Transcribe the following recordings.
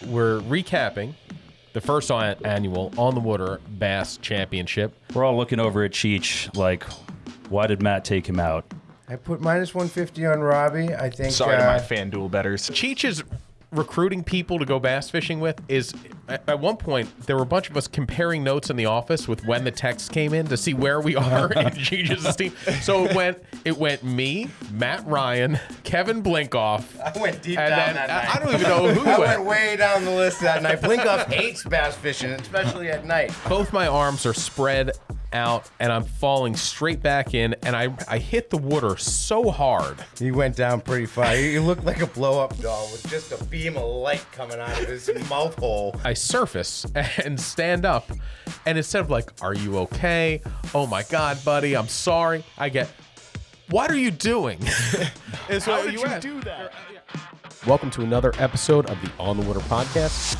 We're recapping the first annual On the Water Bass Championship. We're all looking over at Cheech like, why did Matt take him out? I put minus 150 on Robbie. I think. Sorry to my FanDuel bettors. Cheech is recruiting people to go bass fishing with. At one point, there were a bunch of us comparing notes in the office with when the text came in to see where we are in Cheech's team. So it went me, Matt Ryan, Kevin Blinkoff. I went deep and down then, that night. I don't even know who I went. went way down the list that night. Blinkoff hates bass fishing, especially at night. Both my arms are spread out, and I'm falling straight back in, and I hit the water so hard. He went down pretty far. He looked like a blow-up doll with just a beam of light coming out of his mouth hole. I surface and stand up, and instead of like, "Are you okay? Oh my God, buddy, I'm sorry," I get, "What are you doing?" How did you do that? Welcome to another episode of the On the Water podcast.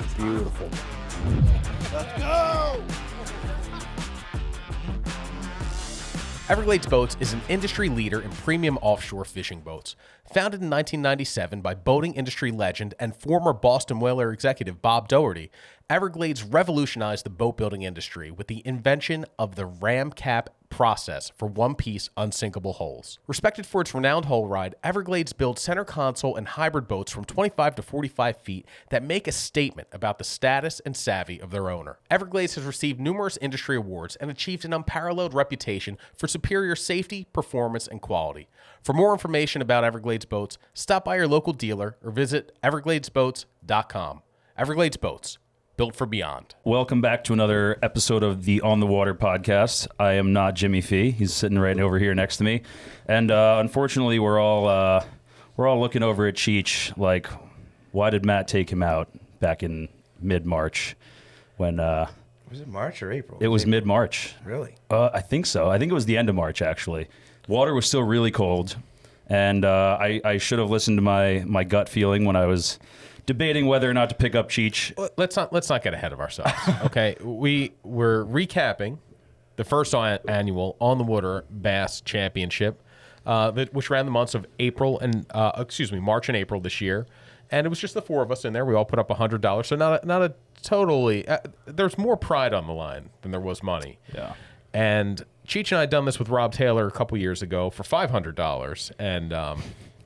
It's beautiful. Let's go! Everglades Boats is an industry leader in premium offshore fishing boats. Founded in 1997 by boating industry legend and former Boston Whaler executive Bob Doherty, Everglades revolutionized the boat building industry with the invention of the ram cap process for one-piece unsinkable hulls. Respected for its renowned hull ride, Everglades builds center console and hybrid boats from 25 to 45 feet that make a statement about the status and savvy of their owner. Everglades has received numerous industry awards and achieved an unparalleled reputation for superior safety, performance, and quality. For more information about Everglades Boats, stop by your local dealer or visit evergladesboats.com. Everglades Boats, built for beyond. Welcome back to another episode of the On the Water podcast. I am not Jimmy Fee. He's sitting right over here next to me. And unfortunately, we're all looking over at Cheech like, why did Matt take him out back in mid-March when... Was it March or April? It was mid-March. Really? I think so. I think it was the end of March, actually. Water was still really cold, and I should have listened to my gut feeling when I was debating whether or not to pick up Cheech. Let's not get ahead of ourselves, okay? We're recapping the first annual On the Water Bass Championship, which ran the months of March and April this year, and it was just the four of us in there. We all put up $100, so not a totally. There's more pride on the line than there was money. Yeah. And Cheech and I had done this with Rob Taylor a couple years ago for $500 and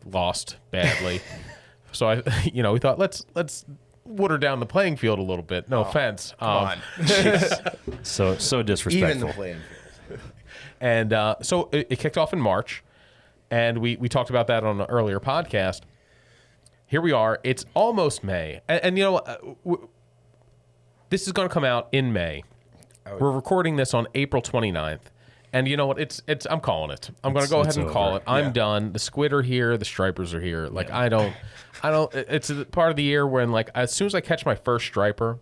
lost badly. So we thought let's water down the playing field a little bit. No offense. Come on. So disrespectful. Even the playing field. And so it kicked off in March, and we talked about that on an earlier podcast. Here we are. It's almost May, and this is going to come out in May. We're recording this on April 29th. And you know what? It's. I'm calling it. I'm going to go ahead and call it. I'm done. The squid are here. The stripers are here. Like, I don't. It's a part of the year when, like, as soon as I catch my first striper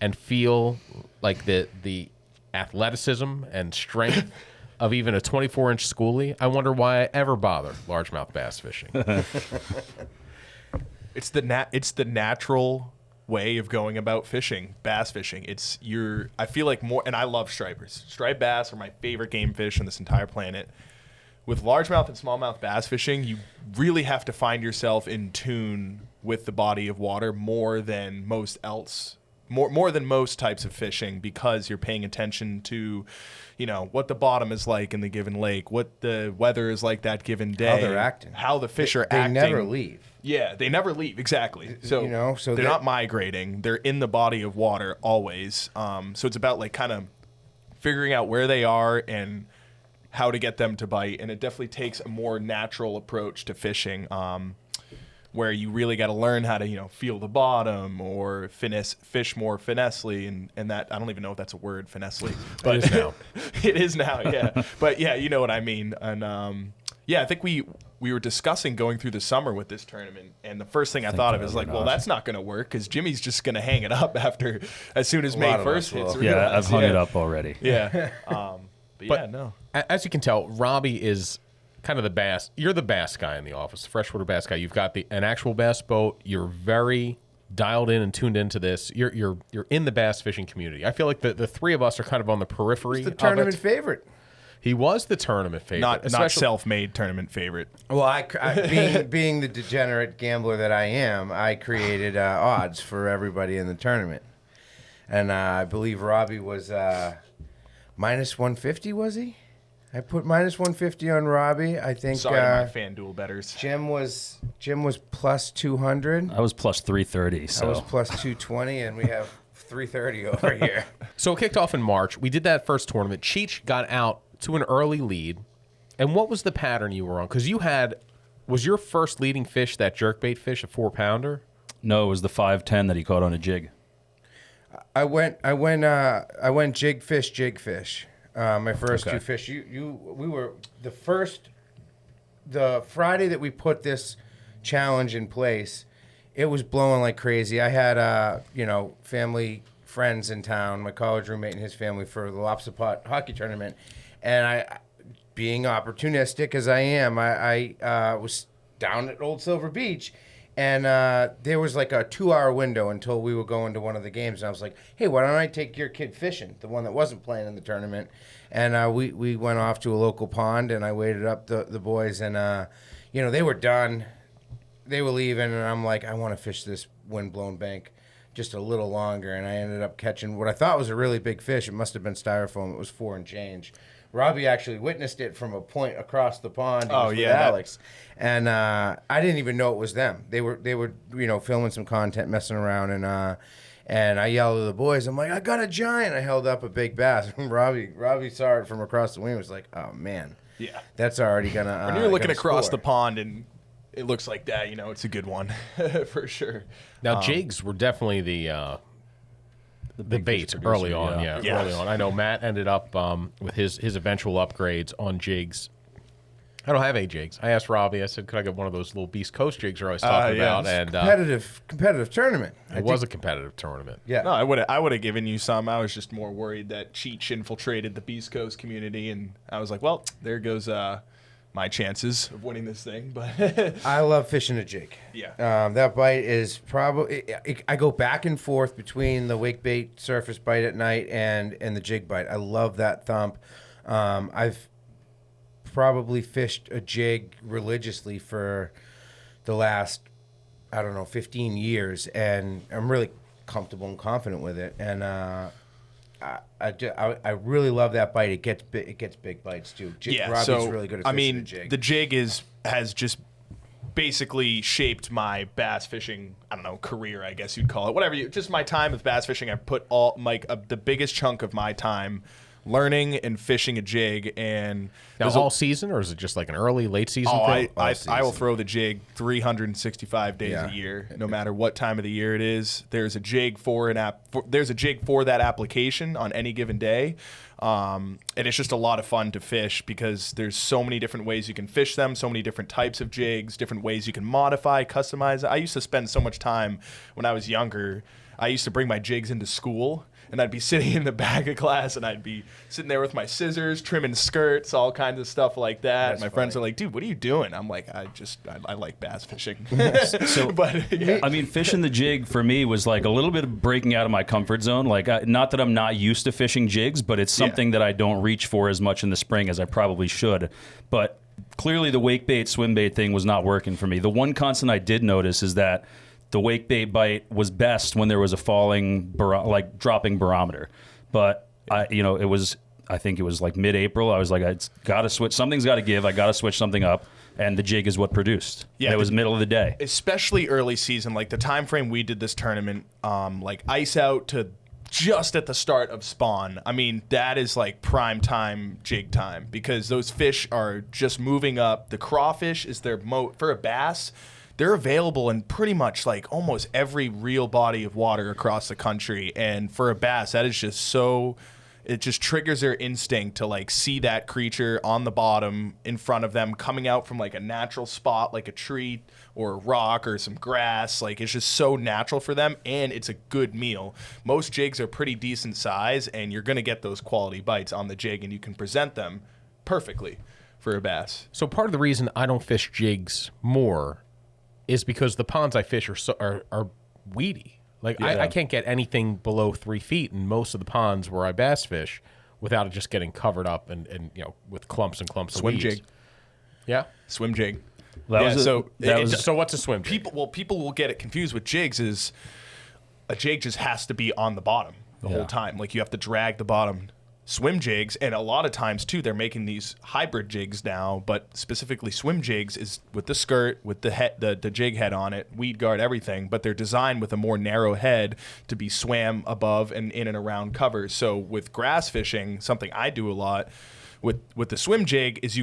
and feel like the athleticism and strength of even a 24-inch schoolie, I wonder why I ever bother largemouth bass fishing. It's the natural way of going about fishing, bass fishing. I feel like more, and I love stripers. Striped bass are my favorite game fish on this entire planet. With largemouth and smallmouth bass fishing, you really have to find yourself in tune with the body of water more than most types of fishing, because you're paying attention to, what the bottom is like in the given lake, what the weather is like that given day, How they're acting, how the fish are acting. They never leave. Yeah, they never leave. Exactly. So, so they're not migrating. They're in the body of water always. So it's about like kind of figuring out where they are and how to get them to bite. And it definitely takes a more natural approach to fishing, where you really got to learn how to, feel the bottom or fish more finessely. And that, I don't even know if that's a word, finessely. But it is now. It is now, yeah. But yeah, you know what I mean. And I think we were discussing going through the summer with this tournament, and the first thing I thought of is like, well, that's not going to work because Jimmy's just going to hang it up as soon as May 1st hits. Yeah, I've hung it up already. Yeah. But no. As you can tell, Robbie is kind of the bass. You're the bass guy in the office, the freshwater bass guy. You've got an actual bass boat. You're very dialed in and tuned into this. You're in the bass fishing community. I feel like the three of us are kind of on the periphery. It's the tournament favorite. He was the tournament favorite. Not self-made tournament favorite. Well, being the degenerate gambler that I am, I created odds for everybody in the tournament. And I believe Robbie was minus 150, was he? I put minus 150 on Robbie. I think. Sorry to my FanDuel bettors. Jim was plus 200. I was plus 330. So I was plus 220, and we have 330 over here. So it kicked off in March. We did that first tournament. Cheech got out to an early lead. And what was the pattern you were on? Because was your first leading fish that jerkbait fish, a 4-pounder? No, it was the 510 that he caught on a jig. I went jig fish. My first two fish. We were the Friday that we put this challenge in place. It was blowing like crazy. I had family friends in town, my college roommate and his family for the lobster pot hockey tournament, and I, being opportunistic as I am, I was down at Old Silver Beach. And there was like a 2-hour window until we were going to one of the games. And I was like, hey, why don't I take your kid fishing, the one that wasn't playing in the tournament? And we went off to a local pond, and I waited up the boys. And, they were done. They were leaving, and I'm like, I want to fish this wind-blown bank just a little longer. And I ended up catching what I thought was a really big fish. It must have been styrofoam. It was 4 and change. Robbie actually witnessed it from a point across the pond. With Alex, and I didn't even know it was them. They were filming some content, messing around, and I yelled at the boys. I'm like, I got a giant. I held up a big bass. Robbie saw it from across the wing. Was like, oh man, yeah, that's already gonna. When you're looking across the pond and it looks like that, it's a good one for sure. Now jigs were definitely the baits early on, early on. I know Matt ended up with his eventual upgrades on jigs. I don't have a jigs. I asked Robbie. I said, "Could I get one of those little Beast Coast jigs you're always talking about?" And competitive tournament. It was a competitive tournament. Yeah. No, I would have given you some. I was just more worried that Cheech infiltrated the Beast Coast community, and I was like, well, there goes my chances of winning this thing. But I love fishing a jig. Yeah. That bite is probably. I go back and forth between the wake bait surface bite at night and the jig bite. I love that thump. I've probably fished a jig religiously for the last 15 years, and I'm really comfortable and confident with it. And I really love that bite. It gets big bites too. Robbie's really good at fishing a jig. The jig has just basically shaped my bass fishing, career, I guess you'd call it. Just my time with bass fishing. I put the biggest chunk of my time learning and fishing a jig. And now all season, or is it just like an early, late season thing? I will throw the jig 365 days a year, no matter what time of the year it is. There's a jig for that application on any given day. And it's just a lot of fun to fish because there's so many different ways you can fish them, so many different types of jigs, different ways you can modify, customize. I used to spend so much time when I was younger. I used to bring my jigs into school, and I'd be sitting in the back of class, and I'd be sitting there with my scissors, trimming skirts, all kinds of stuff like that. That's my friends are like, dude, what are you doing? I'm like, I like bass fishing. So, fishing the jig for me was like a little bit of breaking out of my comfort zone. Like, not that I'm not used to fishing jigs, but it's something that I don't reach for as much in the spring as I probably should. But clearly the wake bait, swim bait thing was not working for me. The one constant I did notice is that the wake bait bite was best when there was a falling, dropping barometer. But I think it was like mid-April. I was like, it's got to switch. Something's got to give. I got to switch something up. And the jig is what produced. Yeah, and it was middle of the day. Especially early season, like the time frame we did this tournament, like ice out to just at the start of spawn. I mean, that is like prime time jig time because those fish are just moving up. The crawfish is their for a bass. They're available in pretty much like almost every real body of water across the country. And for a bass, that is just it just triggers their instinct to like see that creature on the bottom in front of them coming out from like a natural spot, like a tree or a rock or some grass. Like it's just so natural for them, and it's a good meal. Most jigs are pretty decent size, and you're going to get those quality bites on the jig, and you can present them perfectly for a bass. So part of the reason I don't fish jigs more is because the ponds I fish are weedy. Like I can't get anything below 3 feet in most of the ponds where I bass fish without it just getting covered up and with clumps and clumps Swim of weeds. jig. Yeah. Swim jig. So what's a swim jig? People will get it confused with jigs. Is a jig just has to be on the bottom the whole time. Like you have to drag the bottom. Swim jigs, and a lot of times too, they're making these hybrid jigs now, but specifically swim jigs is with the skirt, with the head, the jig head on it, weed guard, everything, but they're designed with a more narrow head to be swam above and in and around covers. So with grass fishing, something I do a lot with the swim jig is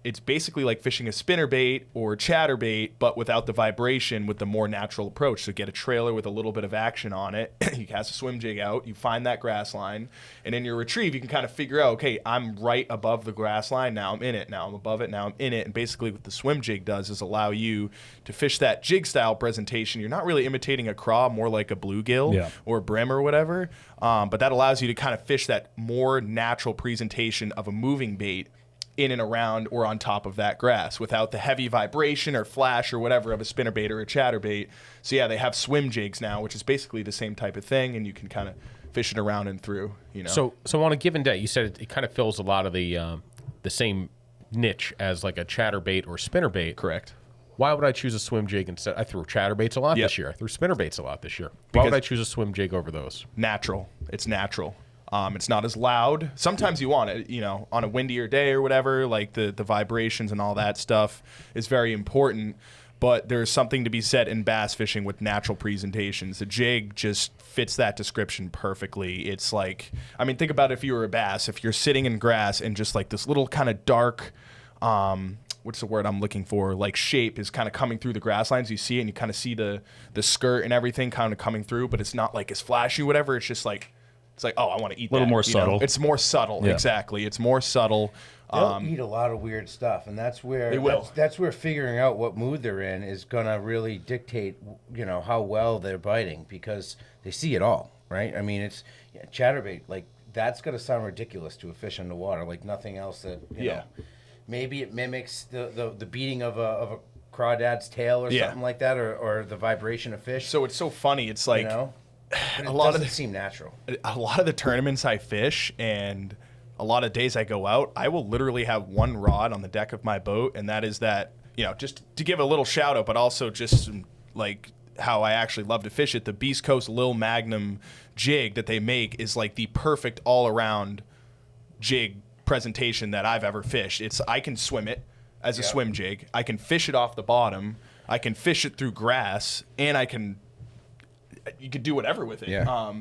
it's basically like fishing a spinnerbait or chatterbait, but without the vibration, with the more natural approach. So get a trailer with a little bit of action on it. You cast a swim jig out, you find that grass line, and in your retrieve, you can kind of figure out, okay, I'm right above the grass line, now I'm in it, now I'm above it, now I'm in it. And basically what the swim jig does is allow you to fish that jig style presentation. You're not really imitating a craw, more like a bluegill or a brim or whatever. But that allows you to kind of fish that more natural presentation of a moving bait in and around or on top of that grass without the heavy vibration or flash or whatever of a spinnerbait or a chatterbait. So yeah, they have swim jigs now, which is basically the same type of thing, and you can kind of fish it around and through. So on a given day, you said it kind of fills a lot of the same niche as like a chatterbait or spinnerbait. Correct. Why would I choose a swim jig instead? I threw chatterbaits a lot this year. I threw spinnerbaits a lot this year. Why would I choose a swim jig over those? Natural. It's natural. It's not as loud. Sometimes you want it, on a windier day or whatever, like the vibrations and all that stuff is very important. But there's something to be said in bass fishing with natural presentations. The jig just fits that description perfectly. It's like, think about if you were a bass, if you're sitting in grass and just like this little kind of dark, what's the word I'm looking for? Like shape is kind of coming through the grass lines. You see it and you kind of see the skirt and everything kind of coming through, but it's not like as flashy, whatever. It's just like, oh, I want to eat that. A little more subtle. It's more subtle. Yeah. Exactly. It's more subtle. They'll eat a lot of weird stuff, and that's where that's where figuring out what mood they're in is gonna really dictate, how well they're biting, because they see it all, right? It's chatterbait. Like that's gonna sound ridiculous to a fish in the water, like nothing else that you know. Maybe it mimics the beating of a crawdad's tail or something like that, or the vibration of fish. So it's so funny. It's like but it doesn't seem natural. A lot of the tournaments I fish and a lot of days I go out, I will literally have one rod on the deck of my boat, and that is that, just to give a little shout out, but also just like how I actually love to fish it. The Beast Coast Lil Magnum jig that they make is like the perfect all around jig presentation that I've ever fished. I can swim it as a swim jig. I can fish it off the bottom. I can fish it through grass, and you could do whatever with it. Yeah.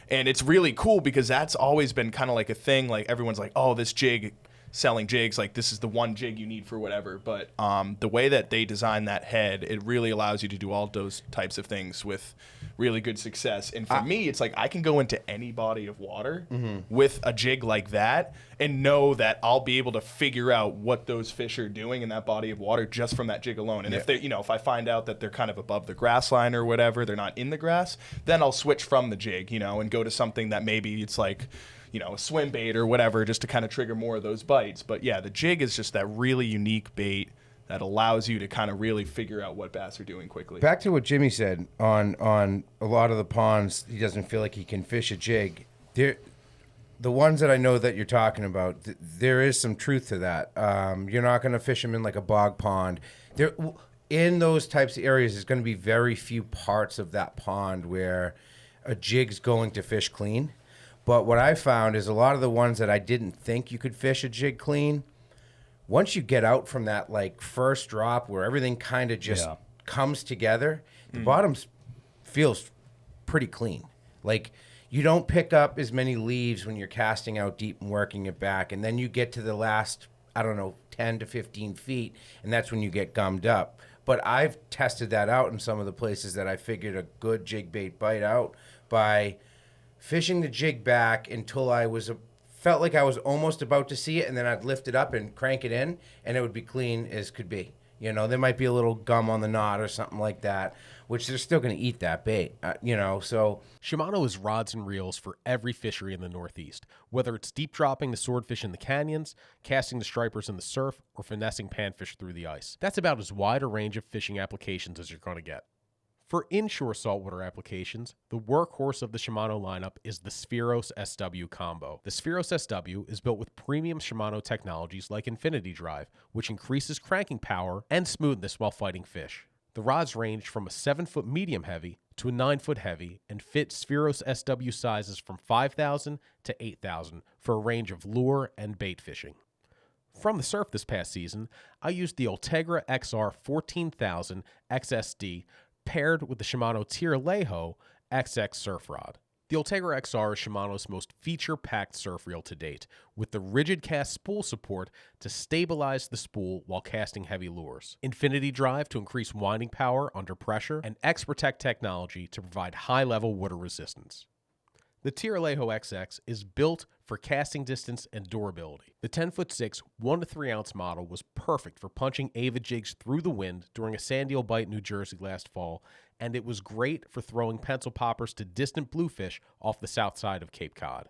And it's really cool because that's always been kind of like a thing. Like everyone's like, oh, this jig, selling jigs, like this is the one jig you need for whatever. But the way that they design that head, it really allows you to do all those types of things with really good success. And for me, it's like I can go into any body of water with a jig like that and know that I'll be able to figure out what those fish are doing in that body of water just from that jig alone. And if they, if I find out that they're kind of above the grass line or whatever, they're not in the grass, then I'll switch from the jig, and go to something that maybe it's like, a swim bait or whatever, just to kind of trigger more of those bites. But yeah, the jig is just that really unique bait that allows you to kind of really figure out what bass are doing quickly. Back to what Jimmy said on a lot of the ponds, he doesn't feel like he can fish a jig. The ones that I know that you're talking about, there is some truth to that. You're not going to fish them in like a bog pond. In those types of areas, there's going to be very few parts of that pond where a jig's going to fish clean. But what I found is a lot of the ones that I didn't think you could fish a jig clean, once you get out from that like first drop where everything kind of just comes together, the bottom feels pretty clean. Like you don't pick up as many leaves when you're casting out deep and working it back. And then you get to the last, 10 to 15 feet, and that's when you get gummed up. But I've tested that out in some of the places that I figured a good jig bait bite out by fishing the jig back until I felt like I was almost about to see it, and then I'd lift it up and crank it in, and it would be clean as could be. There might be a little gum on the knot or something like that, which they're still going to eat that bait, so. Shimano has rods and reels for every fishery in the Northeast, whether it's deep dropping the swordfish in the canyons, casting the stripers in the surf, or finessing panfish through the ice. That's about as wide a range of fishing applications as you're going to get. For inshore saltwater applications, the workhorse of the Shimano lineup is the Spheros SW combo. The Spheros SW is built with premium Shimano technologies like Infinity Drive, which increases cranking power and smoothness while fighting fish. The rods range from a 7-foot medium heavy to a 9-foot heavy and fit Spheros SW sizes from 5,000 to 8,000 for a range of lure and bait fishing. From the surf this past season, I used the Ultegra XR 14,000 XSD paired with the Shimano Tierlejo XX surf rod. The Ultegra XR is Shimano's most feature-packed surf reel to date, with the rigid cast spool support to stabilize the spool while casting heavy lures, Infinity Drive to increase winding power under pressure, and X-Protect technology to provide high-level water resistance. The Tierlejo XX is built for casting distance and durability. The 10'6", 1 to 3 ounce model was perfect for punching Ava jigs through the wind during a sand eel bite in New Jersey last fall, and it was great for throwing pencil poppers to distant bluefish off the south side of Cape Cod.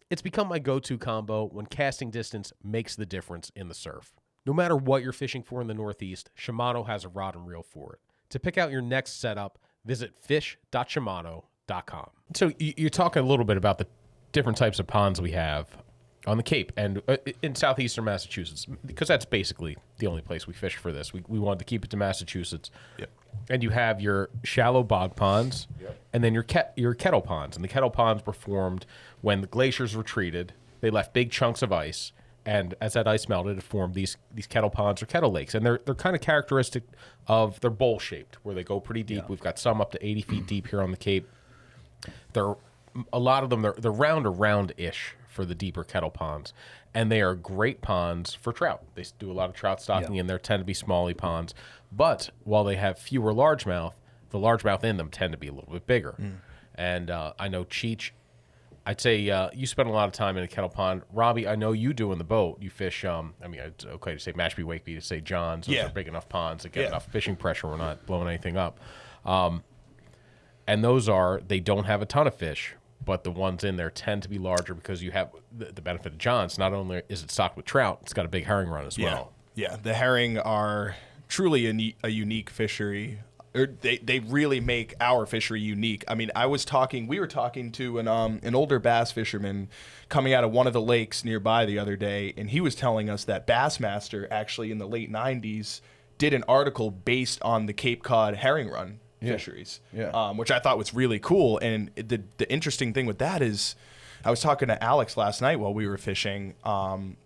It's become my go-to combo when casting distance makes the difference in the surf. No matter what you're fishing for in the Northeast, Shimano has a rod and reel for it. To pick out your next setup, visit fish.shimano.com. So you're talking a little bit about the different types of ponds we have on the Cape and in southeastern Massachusetts, because that's basically the only place we fish for this. We wanted to keep it to Massachusetts. Yep. And you have your shallow bog ponds, and then your kettle ponds. And the kettle ponds were formed when the glaciers retreated. They left big chunks of ice, and as that ice melted, it formed these kettle ponds or kettle lakes. And they're kind of characteristic of, they're bowl shaped, where they go pretty deep. Yeah. We've got some up to 80 feet deep here on the Cape. A lot of them, they're round or round-ish for the deeper kettle ponds, and they are great ponds for trout. They do a lot of trout stocking in there, tend to be smallie ponds, but while they have fewer largemouth, the largemouth in them tend to be a little bit bigger. And I know Cheech, I'd say you spend a lot of time in a kettle pond. Robbie, I know you do in the boat. You fish, I mean, it's okay to say Mashpee, Wakeby, to say John's. Those are big enough ponds that get enough fishing pressure. We're not blowing anything up. And they don't have a ton of fish, but the ones in there tend to be larger because you have the benefit of John's. Not only is it stocked with trout, it's got a big herring run as well. Yeah, the herring are truly a unique fishery. They really make our fishery unique. I mean, we were talking to an older bass fisherman coming out of one of the lakes nearby the other day, and he was telling us that Bassmaster actually in the late 90s did an article based on the Cape Cod herring run fisheries, which I thought was really cool. And the interesting thing with that is, I was talking to Alex last night while we were fishing.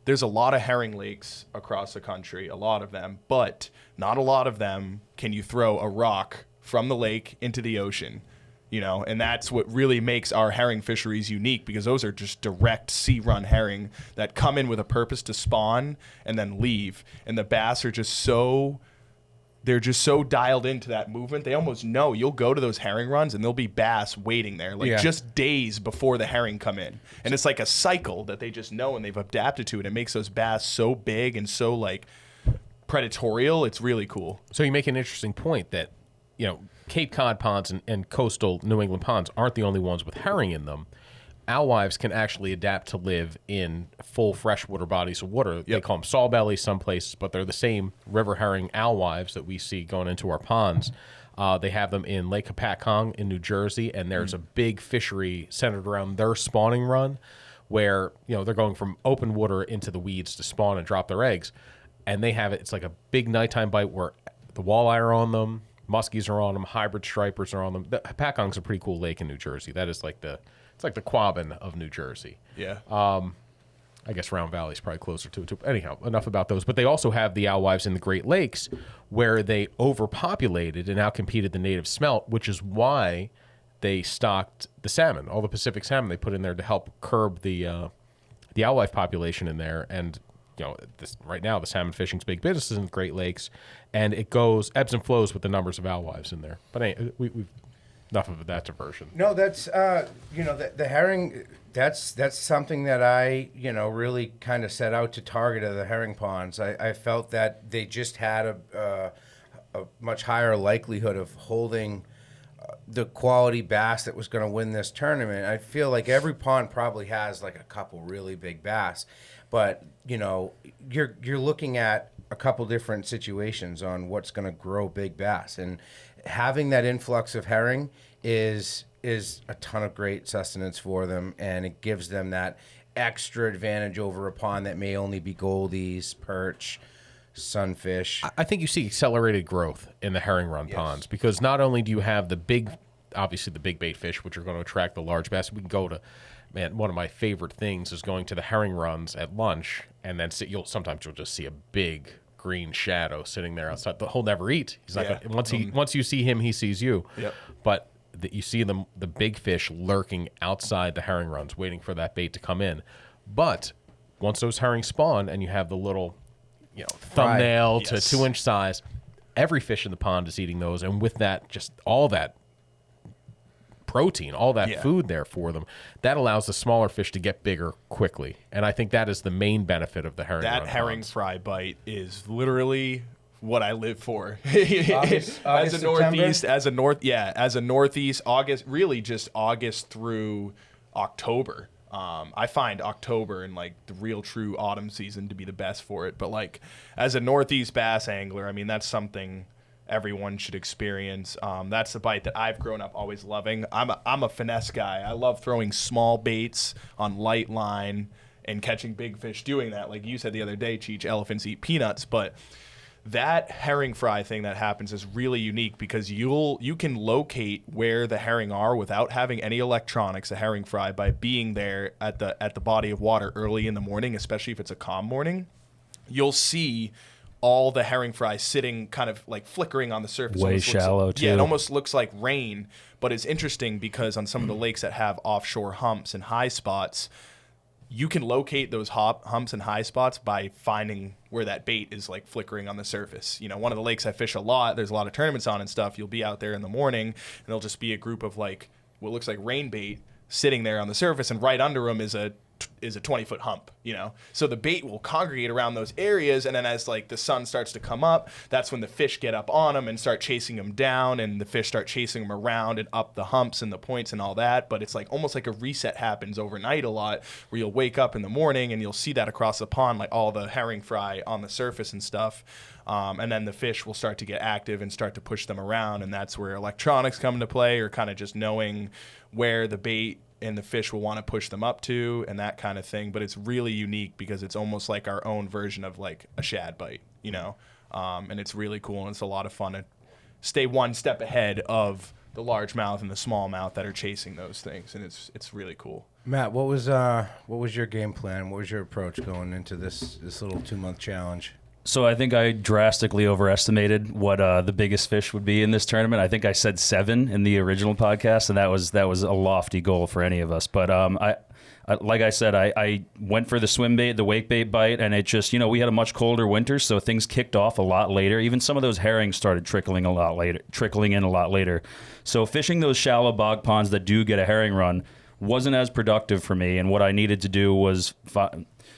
There's a lot of herring lakes across the country, a lot of them, but not a lot of them can you throw a rock from the lake into the ocean, and that's what really makes our herring fisheries unique, because those are just direct sea-run herring that come in with a purpose to spawn and then leave. And the bass are just so dialed into that movement. They almost know. You'll go to those herring runs and there'll be bass waiting there, just days before the herring come in. And it's like a cycle that they just know and they've adapted to it. It makes those bass so big and so predatorial. It's really cool. So you make an interesting point that, Cape Cod ponds and coastal New England ponds aren't the only ones with herring in them. Alewives can actually adapt to live in full freshwater bodies of water. They call them sawbellies some places, but they're the same river herring alewives that we see going into our ponds. They have them in Lake Hopatcong in New Jersey, and there's a big fishery centered around their spawning run where, they're going from open water into the weeds to spawn and drop their eggs. And they have it's like a big nighttime bite where the walleye are on them, muskies are on them, hybrid stripers are on them. Hopatcong's a pretty cool lake in New Jersey. That is it's like the Quabbin of New Jersey. Yeah. I guess Round Valley is probably closer to it. Anyhow, enough about those. But they also have the alewives in the Great Lakes where they overpopulated and outcompeted the native smelt, which is why they stocked the salmon. All the Pacific salmon they put in there to help curb the alewife population in there. And, right now the salmon fishing's big business in the Great Lakes, and it goes ebbs and flows with the numbers of alewives in there. But anyway, we've enough of that diversion. No, that's the herring. That's something that I really kind of set out to target at the herring ponds. I felt that they just had a much higher likelihood of holding the quality bass that was going to win this tournament. I feel like every pond probably has like a couple really big bass, but you're looking at a couple different situations on what's going to grow big bass, and having that influx of herring is a ton of great sustenance for them, and it gives them that extra advantage over a pond that may only be goldies, perch, sunfish. I think you see accelerated growth in the herring run ponds, because not only do you have obviously the big bait fish, which are going to attract the large bass. We can go to, one of my favorite things is going to the herring runs at lunch, and then sometimes you'll just see a big green shadow sitting there outside. He'll never eat. He's not gonna, once you see him, he sees you. Yep. But you see the big fish lurking outside the herring runs, waiting for that bait to come in. But once those herrings spawn, and you have the little, thumbnail to 2-inch size, every fish in the pond is eating those, and with that, just all that protein, all that food there for them, that allows the smaller fish to get bigger quickly. And I think that is the main benefit of the herring run That herring ponds. fry bite is literally what I live for. August, as a northeast, September? as a northeast, August, really just August through October. I find October and like the real true autumn season to be the best for it. But like as a northeast bass angler, I mean, that's something everyone should experience. That's the bite that I've grown up always loving. I'm a finesse guy. I love throwing small baits on light line and catching big fish doing that. Like you said the other day, Cheech, elephants eat peanuts, but that herring fry thing that happens is really unique because you can locate where the herring are without having any electronics, a herring fry, by being there at the body of water early in the morning, especially if it's a calm morning. You'll see all the herring fry sitting kind of like flickering on the surface. Way shallow, too. Yeah, it almost looks like rain, but it's interesting because on some of the lakes that have offshore humps and high spots, you can locate those humps and high spots by finding where that bait is like flickering on the surface. One of the lakes I fish a lot, there's a lot of tournaments on and stuff. You'll be out there in the morning and there'll just be a group of like what looks like rain bait sitting there on the surface, and right under them is a 20-foot hump, So the bait will congregate around those areas, and then as like the sun starts to come up, that's when the fish get up on them and start chasing them down, and the fish start chasing them around and up the humps and the points and all that. But it's like almost like a reset happens overnight a lot, where you'll wake up in the morning and you'll see that across the pond, like all the herring fry on the surface and stuff. And then the fish will start to get active and start to push them around, and that's where electronics come into play, or kind of just knowing where the bait and the fish will want to push them up to and that kind of thing. But it's really unique because it's almost like our own version of like a shad bite, and it's really cool, and it's a lot of fun to stay one step ahead of the largemouth and the smallmouth that are chasing those things, and it's really cool. Matt, what was your game plan? What was your approach going into this little 2-month challenge? So I think I drastically overestimated what the biggest fish would be in this tournament. I think I said 7 in the original podcast, and that was a lofty goal for any of us. But I like I said, I went for the swim bait, the wake bait bite, and it just, we had a much colder winter, so things kicked off a lot later. Even some of those herrings started trickling in a lot later. So fishing those shallow bog ponds that do get a herring run wasn't as productive for me, and what I needed to do was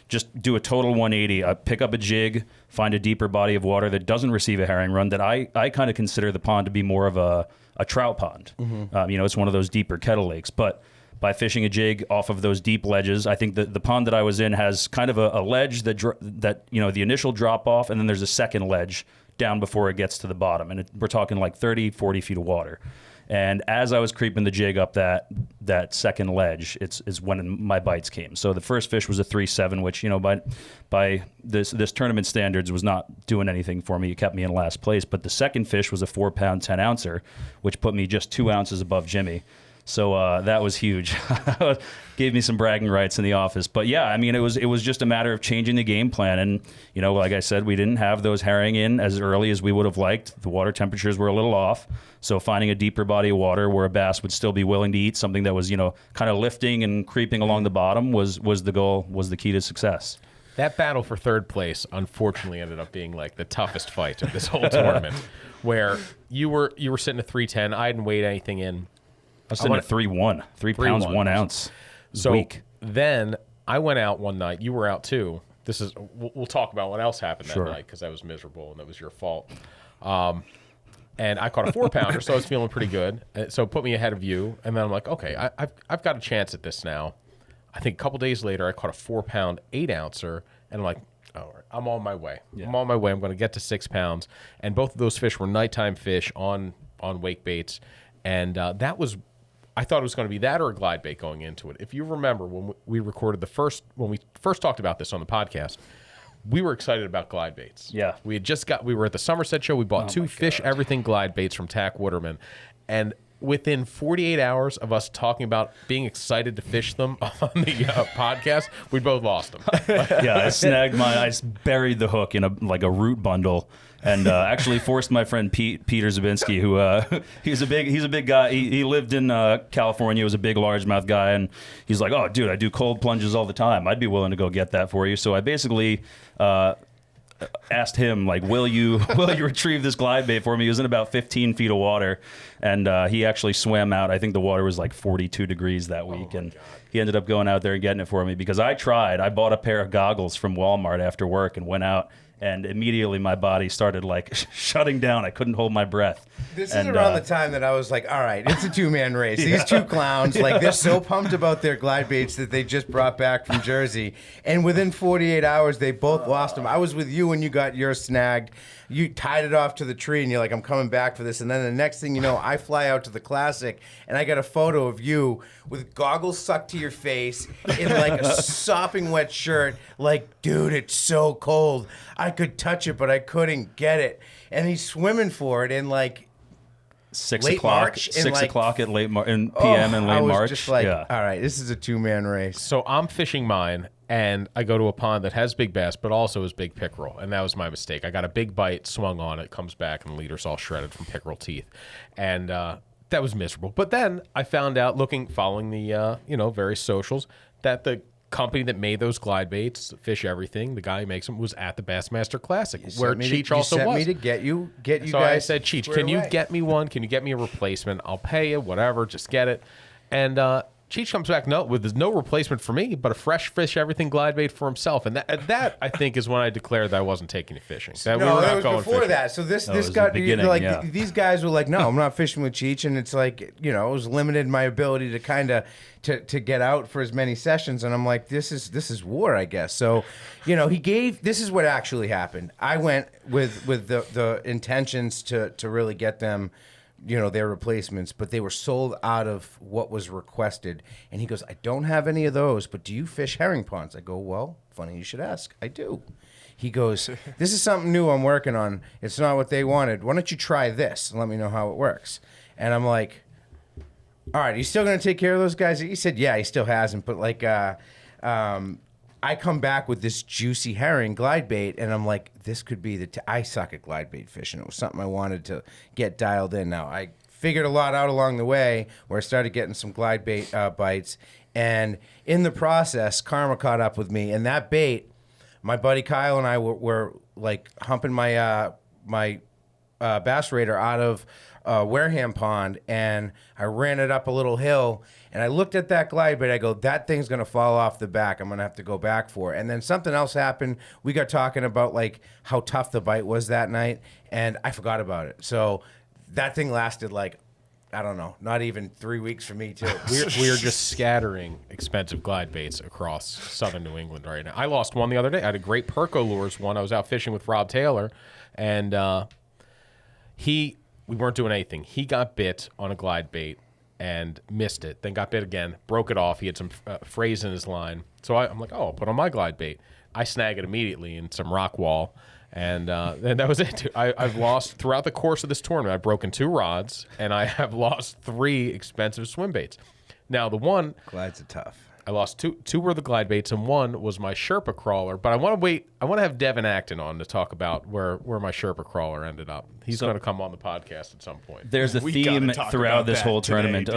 just do a total 180. Pick up a jig, find a deeper body of water that doesn't receive a herring run, that I kind of consider the pond to be more of a trout pond. Mm-hmm. It's one of those deeper kettle lakes. But by fishing a jig off of those deep ledges, I think that the pond that I was in has kind of a ledge that the initial drop off, and then there's a second ledge down before it gets to the bottom. And we're talking like 30, 40 feet of water. And as I was creeping the jig up that second ledge, is when my bites came. So the first fish was a 3.7, which by this tournament standards was not doing anything for me. It kept me in last place. But the second fish was a 4-pound 10-ouncer, which put me just 2 ounces above Jimmy. So that was huge. Gave me some bragging rights in the office. But yeah, I mean, it was just a matter of changing the game plan. And, like I said, we didn't have those herring in as early as we would have liked. The water temperatures were a little off. So finding a deeper body of water where a bass would still be willing to eat something that was, kind of lifting and creeping along the bottom was the goal, was the key to success. That battle for third place, unfortunately, ended up being like the toughest fight of this whole tournament, where you were sitting at 310. I hadn't weighed anything in. I was sitting at 3.1, 3 pounds, 1 ounce. So weak. Then I went out one night. You were out too. We'll talk about what else happened that night, because I was miserable and that was your fault. And I caught a 4-pounder, so I was feeling pretty good. So it put me ahead of you. And then I'm like, okay, I've got a chance at this now. I think a couple days later, I caught a 4-pound 8-ouncer, and I'm like, all right, I'm on my way. Yeah. I'm on my way. I'm going to get to 6 pounds. And both of those fish were nighttime fish on on wake baits, and that was. I thought it was going to be that or a glide bait going into it. If you remember when we recorded when we first talked about this on the podcast, we were excited about glide baits. Yeah. We were at the Somerset show. We bought 2 Fish Everything glide baits from Tack Waterman. And within 48 hours of us talking about being excited to fish them on the podcast, we both lost them. Yeah, I snagged mine. I buried the hook in a root bundle, and actually forced my friend Peter Zabinski, who he's a big guy. He lived in California. Was a big largemouth guy, and he's like, "Oh, dude, I do cold plunges all the time. I'd be willing to go get that for you." So I basically asked him, like, will you retrieve this glide bait for me? He was in about 15 feet of water, and he actually swam out. I think the water was like 42 degrees that week, and he ended up going out there and getting it for me because I tried. I bought a pair of goggles from Walmart after work and went out, and immediately my body started like shutting down. I couldn't hold my breath. This is around the time that I was like, all right, it's a 2-man race. These 2 clowns, like, they're so pumped about their glide baits that they just brought back from Jersey. And within 48 hours, they both lost them. I was with you when you got yours snagged. You tied it off to the tree, and you're like, I'm coming back for this. And then the next thing you know, I fly out to the Classic, and I got a photo of you with goggles sucked to your face in, like, a sopping wet shirt. Like, dude, it's so cold. I could touch it, but I couldn't get it. And he's swimming for it in, like, 6 late o'clock, March, 6 o'clock at PM in late I was March. just like, yeah. all right, this is a 2-man race. So I'm fishing mine, and I go to a pond that has big bass, but also has big pickerel, and that was my mistake. I got a big bite, swung on it, comes back, and the leader's all shredded from pickerel teeth, and that was miserable. But then I found out, following the various socials, that the company that made those glide baits, Fish Everything, the guy who makes them, was at the Bassmaster Classic, where Cheech also was. You sent me to get you So guys. I said, Cheech, can you get me one? Can you get me a replacement? I'll pay you, whatever, just get it. And Cheech comes back, there's no replacement for me, but a fresh Fish Everything glide bait for himself. And that I think is when I declared that I wasn't taking you fishing. That we were not that was going before fishing. that. So this was got the beginning, like yeah. these guys were like, no, I'm not fishing with Cheech, and it's like, it was limited my ability to kind of to get out for as many sessions, and I'm like, this is war, I guess. So, this is what actually happened. I went with the intentions to really get them, their replacements, but they were sold out of what was requested. And he goes, I don't have any of those, but do you fish herring ponds? I go, well, funny you should ask. I do. He goes, this is something new I'm working on. It's not what they wanted. Why don't you try this and let me know how it works? And I'm like, all right, are you still going to take care of those guys? He said, yeah, he still hasn't. But like, I come back with this juicy herring glide bait, and I'm like, this could be I suck at glide bait fishing. It was something I wanted to get dialed in. Now, I figured a lot out along the way where I started getting some glide bait bites, and in the process, karma caught up with me, and that bait, my buddy Kyle and I were like humping my bass raider out of Wareham Pond, and I ran it up a little hill, and I looked at that glide bait. I go, that thing's going to fall off the back. I'm going to have to go back for it. And then something else happened. We got talking about like how tough the bite was that night, and I forgot about it. So that thing lasted like, I don't know, not even 3 weeks for me too. We're just scattering expensive glide baits across southern New England right now. I lost one the other day. I had a great Perco Lures one. I was out fishing with Rob Taylor, and we weren't doing anything. He got bit on a glide bait and missed it, then got bit again, broke it off. He had some frays in his line. So I'm like, I'll put on my glide bait. I snag it immediately in some rock wall, and that was it. I've lost, throughout the course of this tournament, I've broken 2 rods, and I have lost 3 expensive swim baits. Now, the one... Glides are tough. I lost two were the glide baits, and one was my Sherpa crawler. But I want to wait. I want to have Devin Acton on to talk about where my Sherpa crawler ended up. He's going to come on the podcast at some point. There's a theme throughout this whole tournament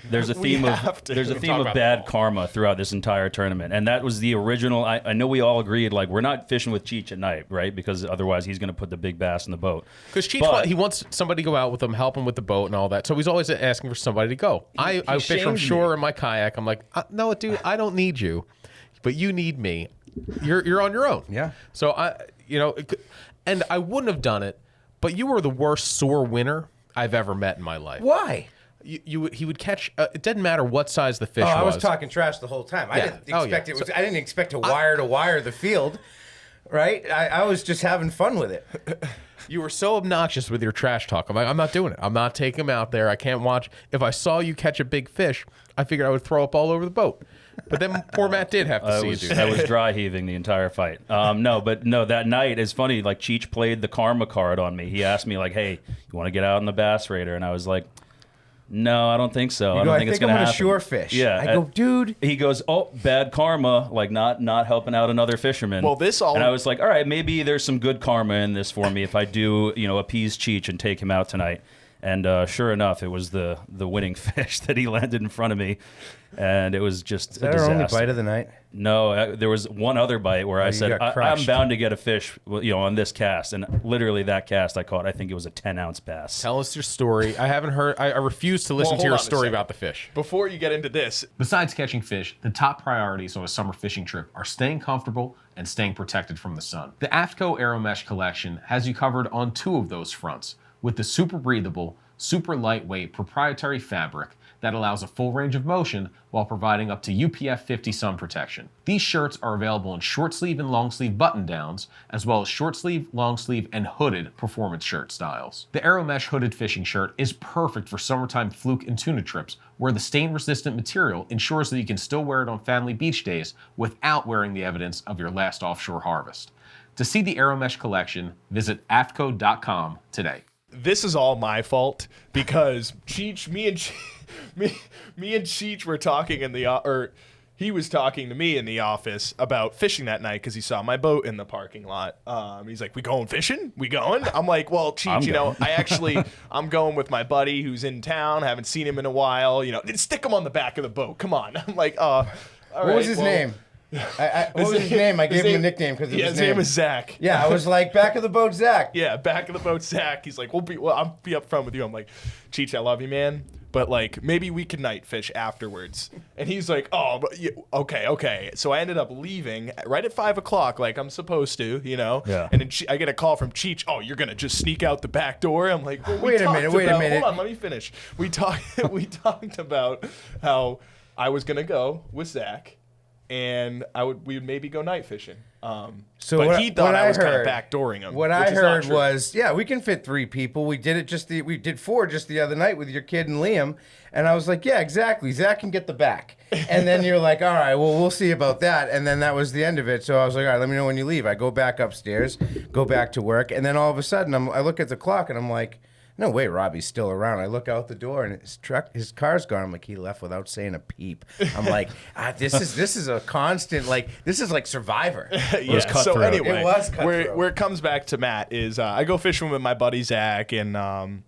there's a theme of bad karma throughout this entire tournament, and that was the original. I know we all agreed, like, we're not fishing with Cheech at night, right? Because otherwise he's going to put the big bass in the boat. Because Cheech, he wants somebody to go out with him, help him with the boat and all that. So he's always asking for somebody to go. I fish from shore in my kayak. I'm like, no, dude, I don't need you, but you need me. You're on your own. Yeah. So and I wouldn't have done it, but you were the worst sore winner I've ever met in my life. Why? He would catch. It didn't matter what size the fish was. I was talking trash the whole time. I didn't expect it was. I didn't expect to wire the field. right? I was just having fun with it. You were so obnoxious with your trash talk. I'm like, I'm not doing it. I'm not taking him out there. I can't watch. If I saw you catch a big fish, I figured I would throw up all over the boat. But then poor Matt did have to see you do that. I was dry heaving the entire fight. No, that night is funny. Like, Cheech played the karma card on me. He asked me, like, hey, you want to get out on the bass raider? And I was like, no, I don't think so. I don't think it's going to happen. I'm going to shore fish. Yeah. I go, dude. He goes, oh, bad karma, like not helping out another fisherman. Well, And I was like, all right, maybe there's some good karma in this for me if I do, appease Cheech and take him out tonight. And sure enough, it was the winning fish that he landed in front of me, and it was just Is that a disaster. our only bite of the night? No, there was one other bite where I said, got I'm crushed. bound to get a fish, on this cast, and literally that cast I caught, I think it was a 10-ounce bass. Tell us your story. I haven't heard. I refuse to listen to hold your on a story second. about the fish. Before you get into this, Besides catching fish, the top priorities on a summer fishing trip are staying comfortable and staying protected from the sun. The AFTCO Aero Mesh collection has you covered on 2 of those fronts with the super breathable, super lightweight proprietary fabric that allows a full range of motion while providing up to UPF 50 sun protection. These shirts are available in short sleeve and long sleeve button downs, as well as short sleeve, long sleeve, and hooded performance shirt styles. The Aero Mesh hooded fishing shirt is perfect for summertime fluke and tuna trips, where the stain resistant material ensures that you can still wear it on family beach days without wearing the evidence of your last offshore harvest. To see the Aero Mesh collection, visit aftco.com today. this is all my fault because Cheech, me and Cheech were talking in the or he was talking to me in the office about fishing that night because he saw my boat in the parking lot. He's like, "We going fishing? We going?" I'm like, "Well, Cheech, I'm going with my buddy who's in town. Haven't seen him in a while. Stick him on the back of the boat. Come on." I'm like, all right, what was his name? What was his name? I gave him a nickname because his name is Zach. Yeah, I was like, back of the boat, Zach. Yeah, back of the boat, Zach. He's like, I'll be up front with you. I'm like, Cheech, I love you, man. But like, maybe we can night fish afterwards. And he's like, oh, but okay. So I ended up leaving right at 5 o'clock, like I'm supposed to, Yeah. And then I get a call from Cheech. Oh, you're gonna just sneak out the back door? I'm like, well, wait a minute. Hold on, let me finish. We talked about how I was gonna go with Zach, and we would maybe go night fishing. But he thought I was kind of backdooring him. What I heard was, yeah, we can fit 3 people. We did 4 just the other night with your kid and Liam, and I was like, yeah, exactly. Zach can get the back. And then you're like, all right, well, we'll see about that. And then that was the end of it. So I was like, all right, let me know when you leave. I go back upstairs, go back to work, and then all of a sudden I look at the clock and I'm like, no way, Robbie's still around. I look out the door and his car's gone. I'm like, he left without saying a peep. I'm like, this is a constant, like, this is like Survivor. Yeah. So anyway, it was cutthroat. Where it comes back to Matt is I go fishing with my buddy Zach, and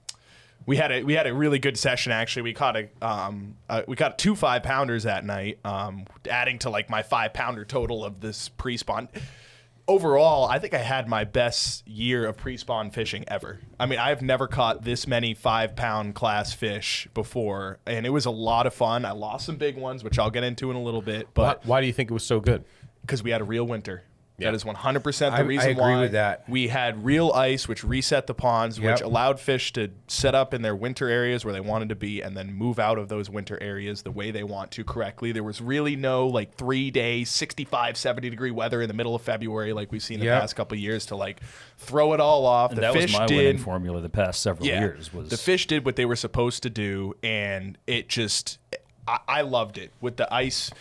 we had a really good session actually. We caught 2 5-pounders that night, adding to like my 5-pounder total of this pre-spawn. Overall, I think I had my best year of pre-spawn fishing ever. I mean, I've never caught this many 5-pound class fish before, and it was a lot of fun. I lost some big ones, which I'll get into in a little bit. But why do you think it was so good? because we had a real winter. Yeah. That is 100% the reason I agree why. with that. We had real ice, which reset the ponds, which Yep. allowed fish to set up in their winter areas where they wanted to be and then move out of those winter areas the way they want to correctly. There was really no 3-day, 65, 70-degree weather in the middle of February like we've seen the Yep. past couple of years to throw it all off. And the that was fish my did winning formula the past several years. Was the fish did what they were supposed to do, and it just I loved it with the ice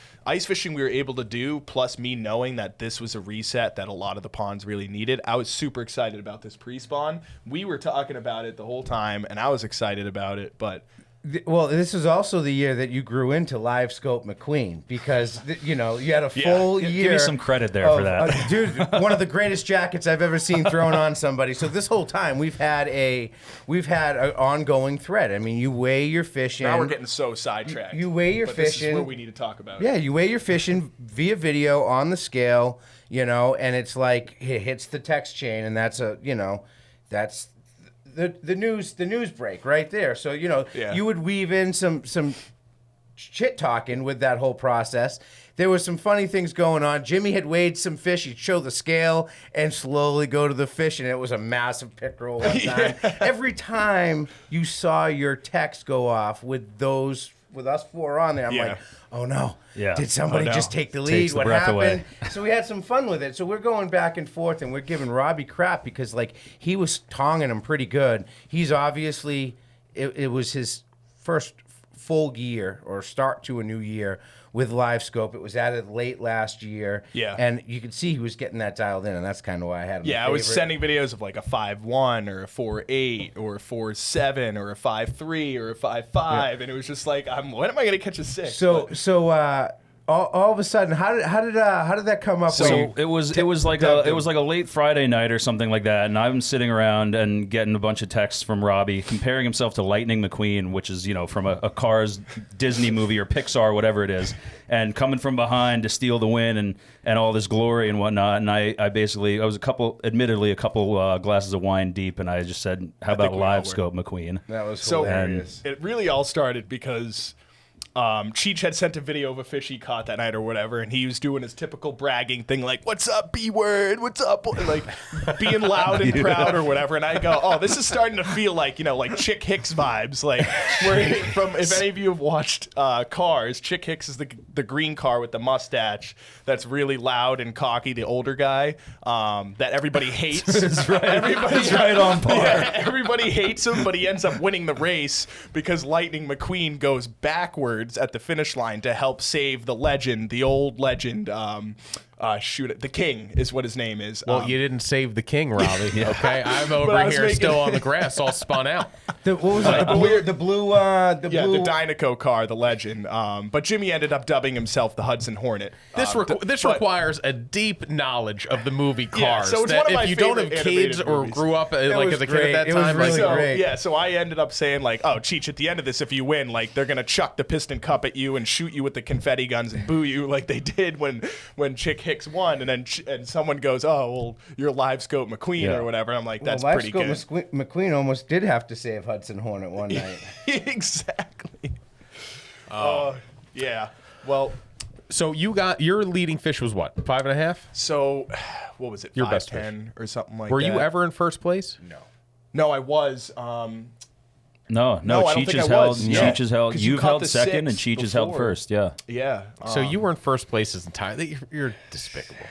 fishing we were able to do, plus me knowing that this was a reset that a lot of the ponds really needed. I was super excited about this pre-spawn. We were talking about it the whole time, and I was excited about it, but Well, this is also the year that you grew into livescope McQueen because you had a full year. Give me some credit there for that. Dude, one of the greatest jackets I've ever seen thrown on somebody. So this whole time we've had an ongoing thread. I mean, you weigh your fish in. now we're getting so sidetracked. You weigh your but fish this is in. where we need to talk about it. Yeah, you weigh your fish in via video on the scale, and it's like it hits the text chain, and that's that's the news break right there. So Yeah. you would weave in some shit talking with that whole process. There was some funny things going on. Jimmy had weighed some fish. He'd show the scale and slowly go to the fish, and it was a massive pickerel one time. Every time you saw your text go off with those with us 4 on there. I'm Yeah. like, oh no, Yeah. did somebody Oh, no. just take the lead? Takes the What breath happened? away. So we had some fun with it. So we're going back and forth, and we're giving Robbie crap because like he was tonguing him pretty good. He's obviously it was his first full year or start to a new year with livescope. It was added late last year. Yeah. And you could see he was getting that dialed in, and that's kind of why I had him. Yeah, I was sending videos of like a 5.1 or a 4.8 or a 4.7 or a 5.3 or a 5.5, and it was just like, when am I going to catch a 6? So all of a sudden, how did that come up? So it was like a late Friday night or something like that, and I'm sitting around and getting a bunch of texts from Robbie comparing himself to Lightning McQueen, which is from a Cars Disney movie or Pixar, whatever it is, and coming from behind to steal the win and all this glory and whatnot. And I was admittedly a couple glasses of wine deep, and I just said, "How about think we all were. livescope McQueen?" That was So hilarious. it really all started because Cheech had sent a video of a fish he caught that night or whatever, and he was doing his typical bragging thing like, "What's up, B word? What's up?" Like being loud and proud or whatever. And I go, "Oh, this is starting to feel like like Chick Hicks vibes." Like where from if any of you have watched Cars, Chick Hicks is the green car with the mustache that's really loud and cocky, the older guy that everybody hates. That's right. Everybody's right on par. Yeah, everybody hates him, but he ends up winning the race because Lightning McQueen goes backwards at the finish line to help save the legend, the old legend. The King is what his name is. Well, you didn't save the king, Robbie. Okay, I'm But over I was here making- still on the grass, all spun out. What was it? The blue. Yeah, the Dynaco car, the legend. But Jimmy ended up dubbing himself the Hudson Hornet. This But- requires a deep knowledge of the movie Cars. so it's that one of my if you don't have favorite kids animated or movies. grew up like was as a kid great. at that It was time, really like, great. Yeah, so I ended up saying like, "Oh, Cheech, at the end of this, if you win, like they're gonna chuck the piston cup at you and shoot you with the confetti guns and boo you like they did when Chick Hicks won." And then and someone goes, "Oh, well, you're Livescope McQueen Yeah. or whatever." I'm like, "That's Well, pretty good." McQueen almost did have to save Hudson Hornet one night. Exactly. Oh, yeah. Well, so your leading fish was what, 5.5? so what was it? Your best 5.10 or something like Were that. you ever in first place? No, I was. No, No, I don't Cheech think has I held. was. Yeah. Cheech has held. 'Cause you You've caught held the second, and 6 Cheech has held before. first. Yeah. Yeah. So you were in first place this entire. You're despicable.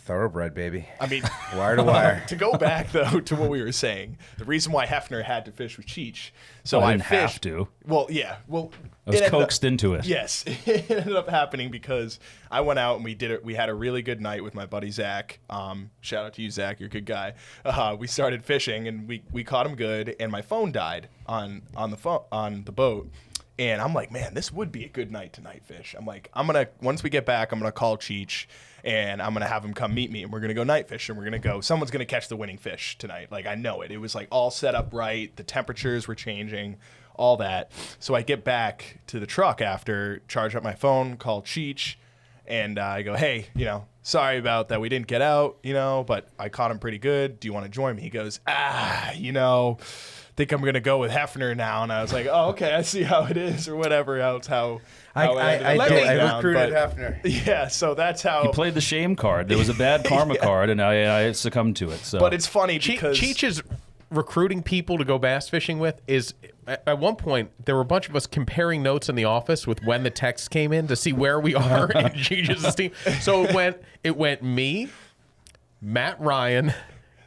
Thoroughbred, baby. I mean, Wire to wire. to go back though to what we were saying, the reason why Hefner had to fish with Cheech. So Well, I I didn't have fished. to. Well, yeah. Well, I was it ended up- coaxed into it. Yes, it ended up happening because I went out and we did it. We had a really good night with my buddy Zach. Shout out to you, Zach. You're a good guy. We started fishing and we caught him good. And my phone died on the boat. And I'm like, man, this would be a good night to night fish. I'm like, once we get back, I'm gonna call Cheech and I'm gonna have him come meet me and we're gonna go night fish and we're gonna go. Someone's gonna catch the winning fish tonight. Like I know it. It was like all set up right. The temperatures were changing. All that. So I get back to the truck after, charge up my phone, call Cheech, and I go, "Hey, sorry about that. We didn't get out, but I caught him pretty good. Do you want to join me?" He goes, think I'm gonna go with Hefner now. And I was like, "Oh, okay, I see how it is, or whatever else." How I recruited But- Hefner. Yeah, so that's how. He played the shame card. There was a bad karma card, and I succumbed to it. So, But it's funny because Cheech's recruiting people to go bass fishing with is at one point there were a bunch of us comparing notes in the office with when the text came in to see where we are in Cheech's team. So it went me, Matt Ryan,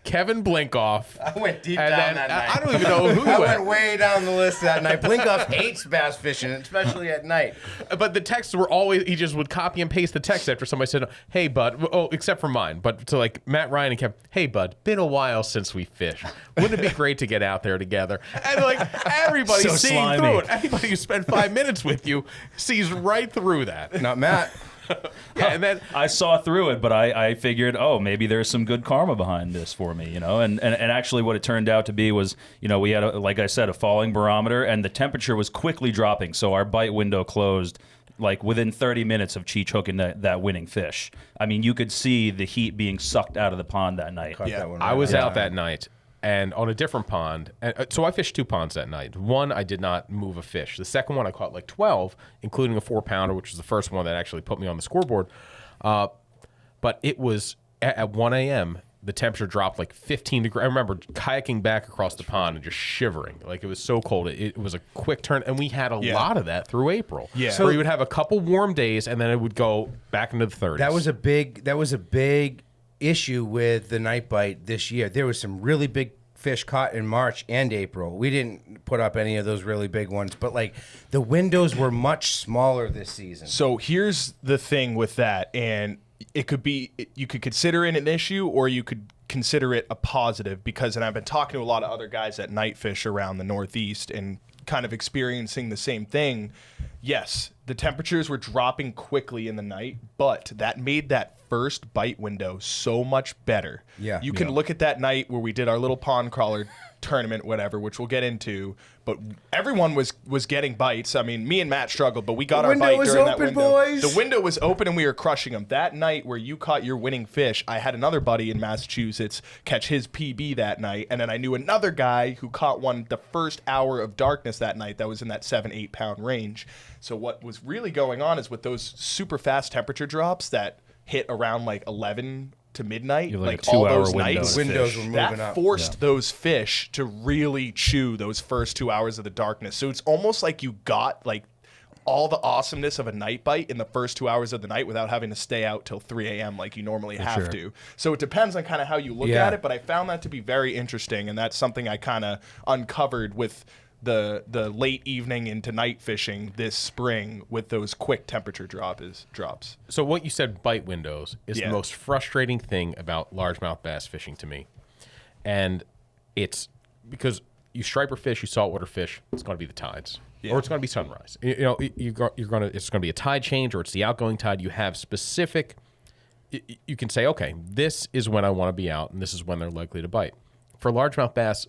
Kevin Blinkoff. I went deep and down then that night. I don't even know who I went. went way down the list that night. Blinkoff hates bass fishing, especially at night. But the texts were always, he just would copy and paste the text after somebody said, "Hey, bud." Oh, except for mine. But to like Matt Ryan and Kevin, "Hey, bud, been a while since we fished. Wouldn't it be great to get out there together?" And like everybody's So seeing slimy. through it. Anybody who spent 5 minutes with you sees right through that. Not Matt. Yeah, and then I saw through it, but I figured, oh, maybe there's some good karma behind this for me, And actually, what it turned out to be was, we had, like I said, a falling barometer, and the temperature was quickly dropping. So our bite window closed like within 30 minutes of Cheech hooking that winning fish. I mean, you could see the heat being sucked out of the pond that night. Caught Yeah. that one I right was on out time. that night and on a different pond. And, so I fished 2 ponds that night. One, I did not move a fish. The second one, I caught like 12, including a 4-pounder, which was the first one that actually put me on the scoreboard. But it was at 1 a.m. the temperature dropped like 15 degrees. I remember kayaking back across the pond and just shivering. Like, it was so cold. It was a quick turn, and we had a lot of that through April. Yeah. So we would have a couple warm days, and then it would go back into the 30s. That was a big issue with the night bite this year. There was some really big fish caught in March and April. We didn't put up any of those really big ones, but like the windows were much smaller this season. So here's the thing with that, and it could be, you could consider it an issue, or you could consider it a positive, because, and I've been talking to a lot of other guys that night fish around the Northeast and kind of experiencing the same thing. Yes, the temperatures were dropping quickly in the night, but that made that first bite window so much better. Yeah. You can look at that night where we did our little pond crawler tournament, whatever, which we'll get into, but everyone was getting bites. I mean, me and Matt struggled, but we got our bite during that window. Boys. The window was open and we were crushing them. That night where you caught your winning fish, I had another buddy in Massachusetts catch his PB that night, and then I knew another guy who caught one the first hour of darkness that night that was in that 7-8 pound range. So what was really going on is with those super fast temperature drops that hit around like 11 to midnight, You have like a all 2-hour those window. nights, Windows were moving that up. forced those fish to really chew those first 2 hours of the darkness. So it's almost like you got like all the awesomeness of a night bite in the first 2 hours of the night without having to stay out till 3 a.m. like you normally have to. So it depends on kind of how you look at it, but I found that to be very interesting, and that's something I kind of uncovered with the late evening into night fishing this spring with those quick temperature drops. So what you said, bite windows, is the most frustrating thing about largemouth bass fishing to me. And it's because you striper fish, you saltwater fish, it's going to be the tides. Or it's going to be sunrise. You know, it's going to be a tide change, or it's the outgoing tide. You have specific, you can say, okay, this is when I want to be out, and this is when they're likely to bite. For largemouth bass,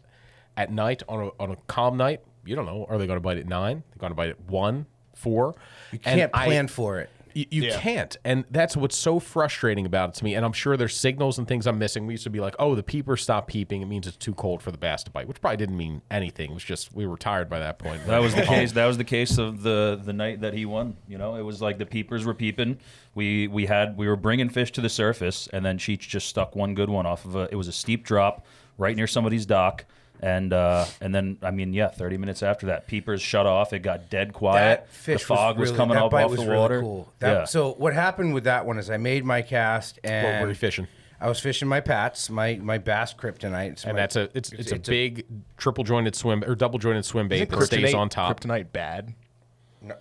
at night, on a calm night, you don't know. Are they going to bite at 9? They're going to bite at 1, 4? You can't plan for it. You can't. And that's what's so frustrating about it to me. And I'm sure there's signals and things I'm missing. We used to be like, oh, the peepers stopped peeping. It means it's too cold for the bass to bite, which probably didn't mean anything. It was just we were tired by that point. That was the case. That was the case of the night that he won. You know, it was like the peepers were peeping. We were bringing fish to the surface, and then Cheech just stuck one good one off of it was a steep drop right near somebody's dock. And then, I mean, 30 minutes after that, peepers shut off. It got dead quiet. That fish The fog was coming up bite off was the really water. Cool. Yeah. So what happened with that one is I made my cast, and What were you fishing? I was fishing my Pats, my bass kryptonite. And that's it's a big triple jointed swim or double jointed swim bait that Isn't stays on top. Kryptonite bad?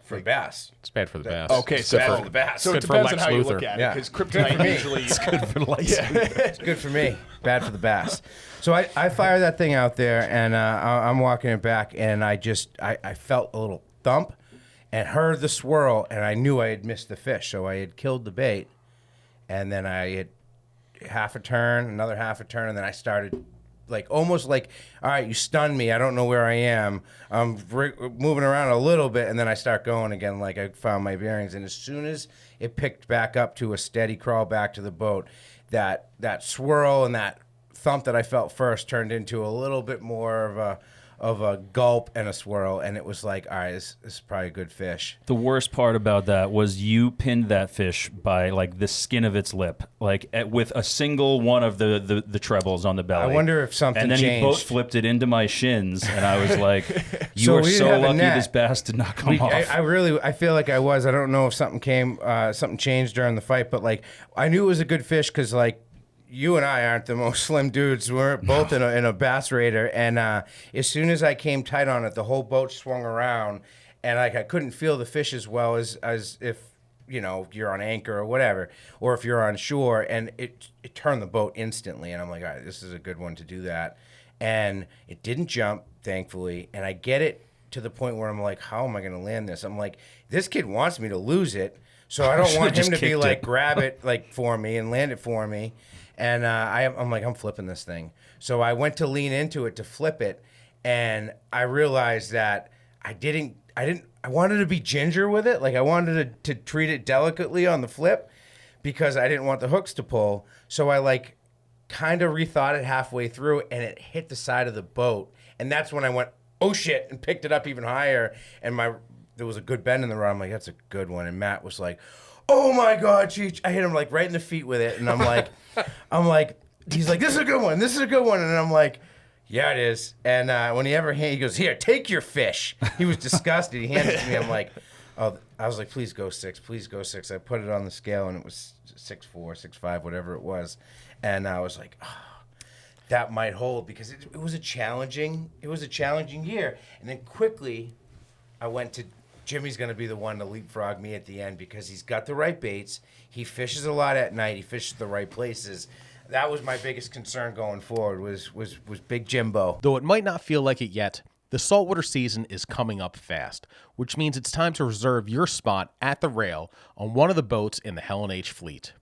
for bass. It's bad for the bass. Okay, It's so good for the bass. So it Good for depends on Lex how you Luthor. look at it, Yeah. because kryptonite usually It's good for Lex. It's good for me. Bad for the bass. So I fire that thing out there, and I'm walking it back, and I felt a little thump and heard the swirl, and I knew I had missed the fish. So I had killed the bait, and then I had half a turn, another half a turn, and then I started almost like, all right, you stunned me. I don't know where I am. I'm moving around a little bit, and then I start going again like I found my bearings. And as soon as it picked back up to a steady crawl back to the boat, that swirl and that thump that I felt first turned into a little bit more of a gulp and a swirl, and it was like, all right, this is probably a good fish. The worst part about that was you pinned that fish by like the skin of its lip, with a single one of the trebles on the belly. I wonder if something And then changed. he boat flipped it into my shins, and I was like, "You So are we didn't so have a lucky net. this bass did not come off." I feel like I was. I don't know if something changed during the fight, but I knew it was a good fish because you and I aren't the most slim dudes. We're both in a bass raider, and as soon as I came tight on it, the whole boat swung around, and I couldn't feel the fish as well as if you're on anchor or whatever, or if you're on shore, and it turned the boat instantly, and I'm like, all right, this is a good one to do that, and it didn't jump, thankfully, and I get it to the point where I'm like, how am I going to land this? I'm like, this kid wants me to lose it, so I don't want him to be like, grab it for me and land it for me. And I'm like, I'm flipping this thing. So I went to lean into it to flip it, and I realized that I wanted to be ginger with it. I wanted to treat it delicately on the flip because I didn't want the hooks to pull. So I kind of rethought it halfway through, and it hit the side of the boat. And that's when I went, oh shit, and picked it up even higher. And there was a good bend in the rod. I'm like, that's a good one. And Matt was like, oh my God, Cheech. I hit him right in the feet with it. And I'm like, he's like, this is a good one. This is a good one. And I'm like, yeah, it is. And when he goes, here, take your fish. He was disgusted. He handed it to me. I'm like, oh, I was like, please go 6. Please go 6. I put it on the scale, and it was 6.4, 6.5, whatever it was. And I was like, oh, that might hold, because it was a challenging year. And then quickly I went to Jimmy's going to be the one to leapfrog me at the end, because he's got the right baits. He fishes a lot at night. He fishes the right places. That was my biggest concern going forward was Big Jimbo. Though it might not feel like it yet, the saltwater season is coming up fast, which means it's time to reserve your spot at the rail on one of the boats in the Helen H fleet.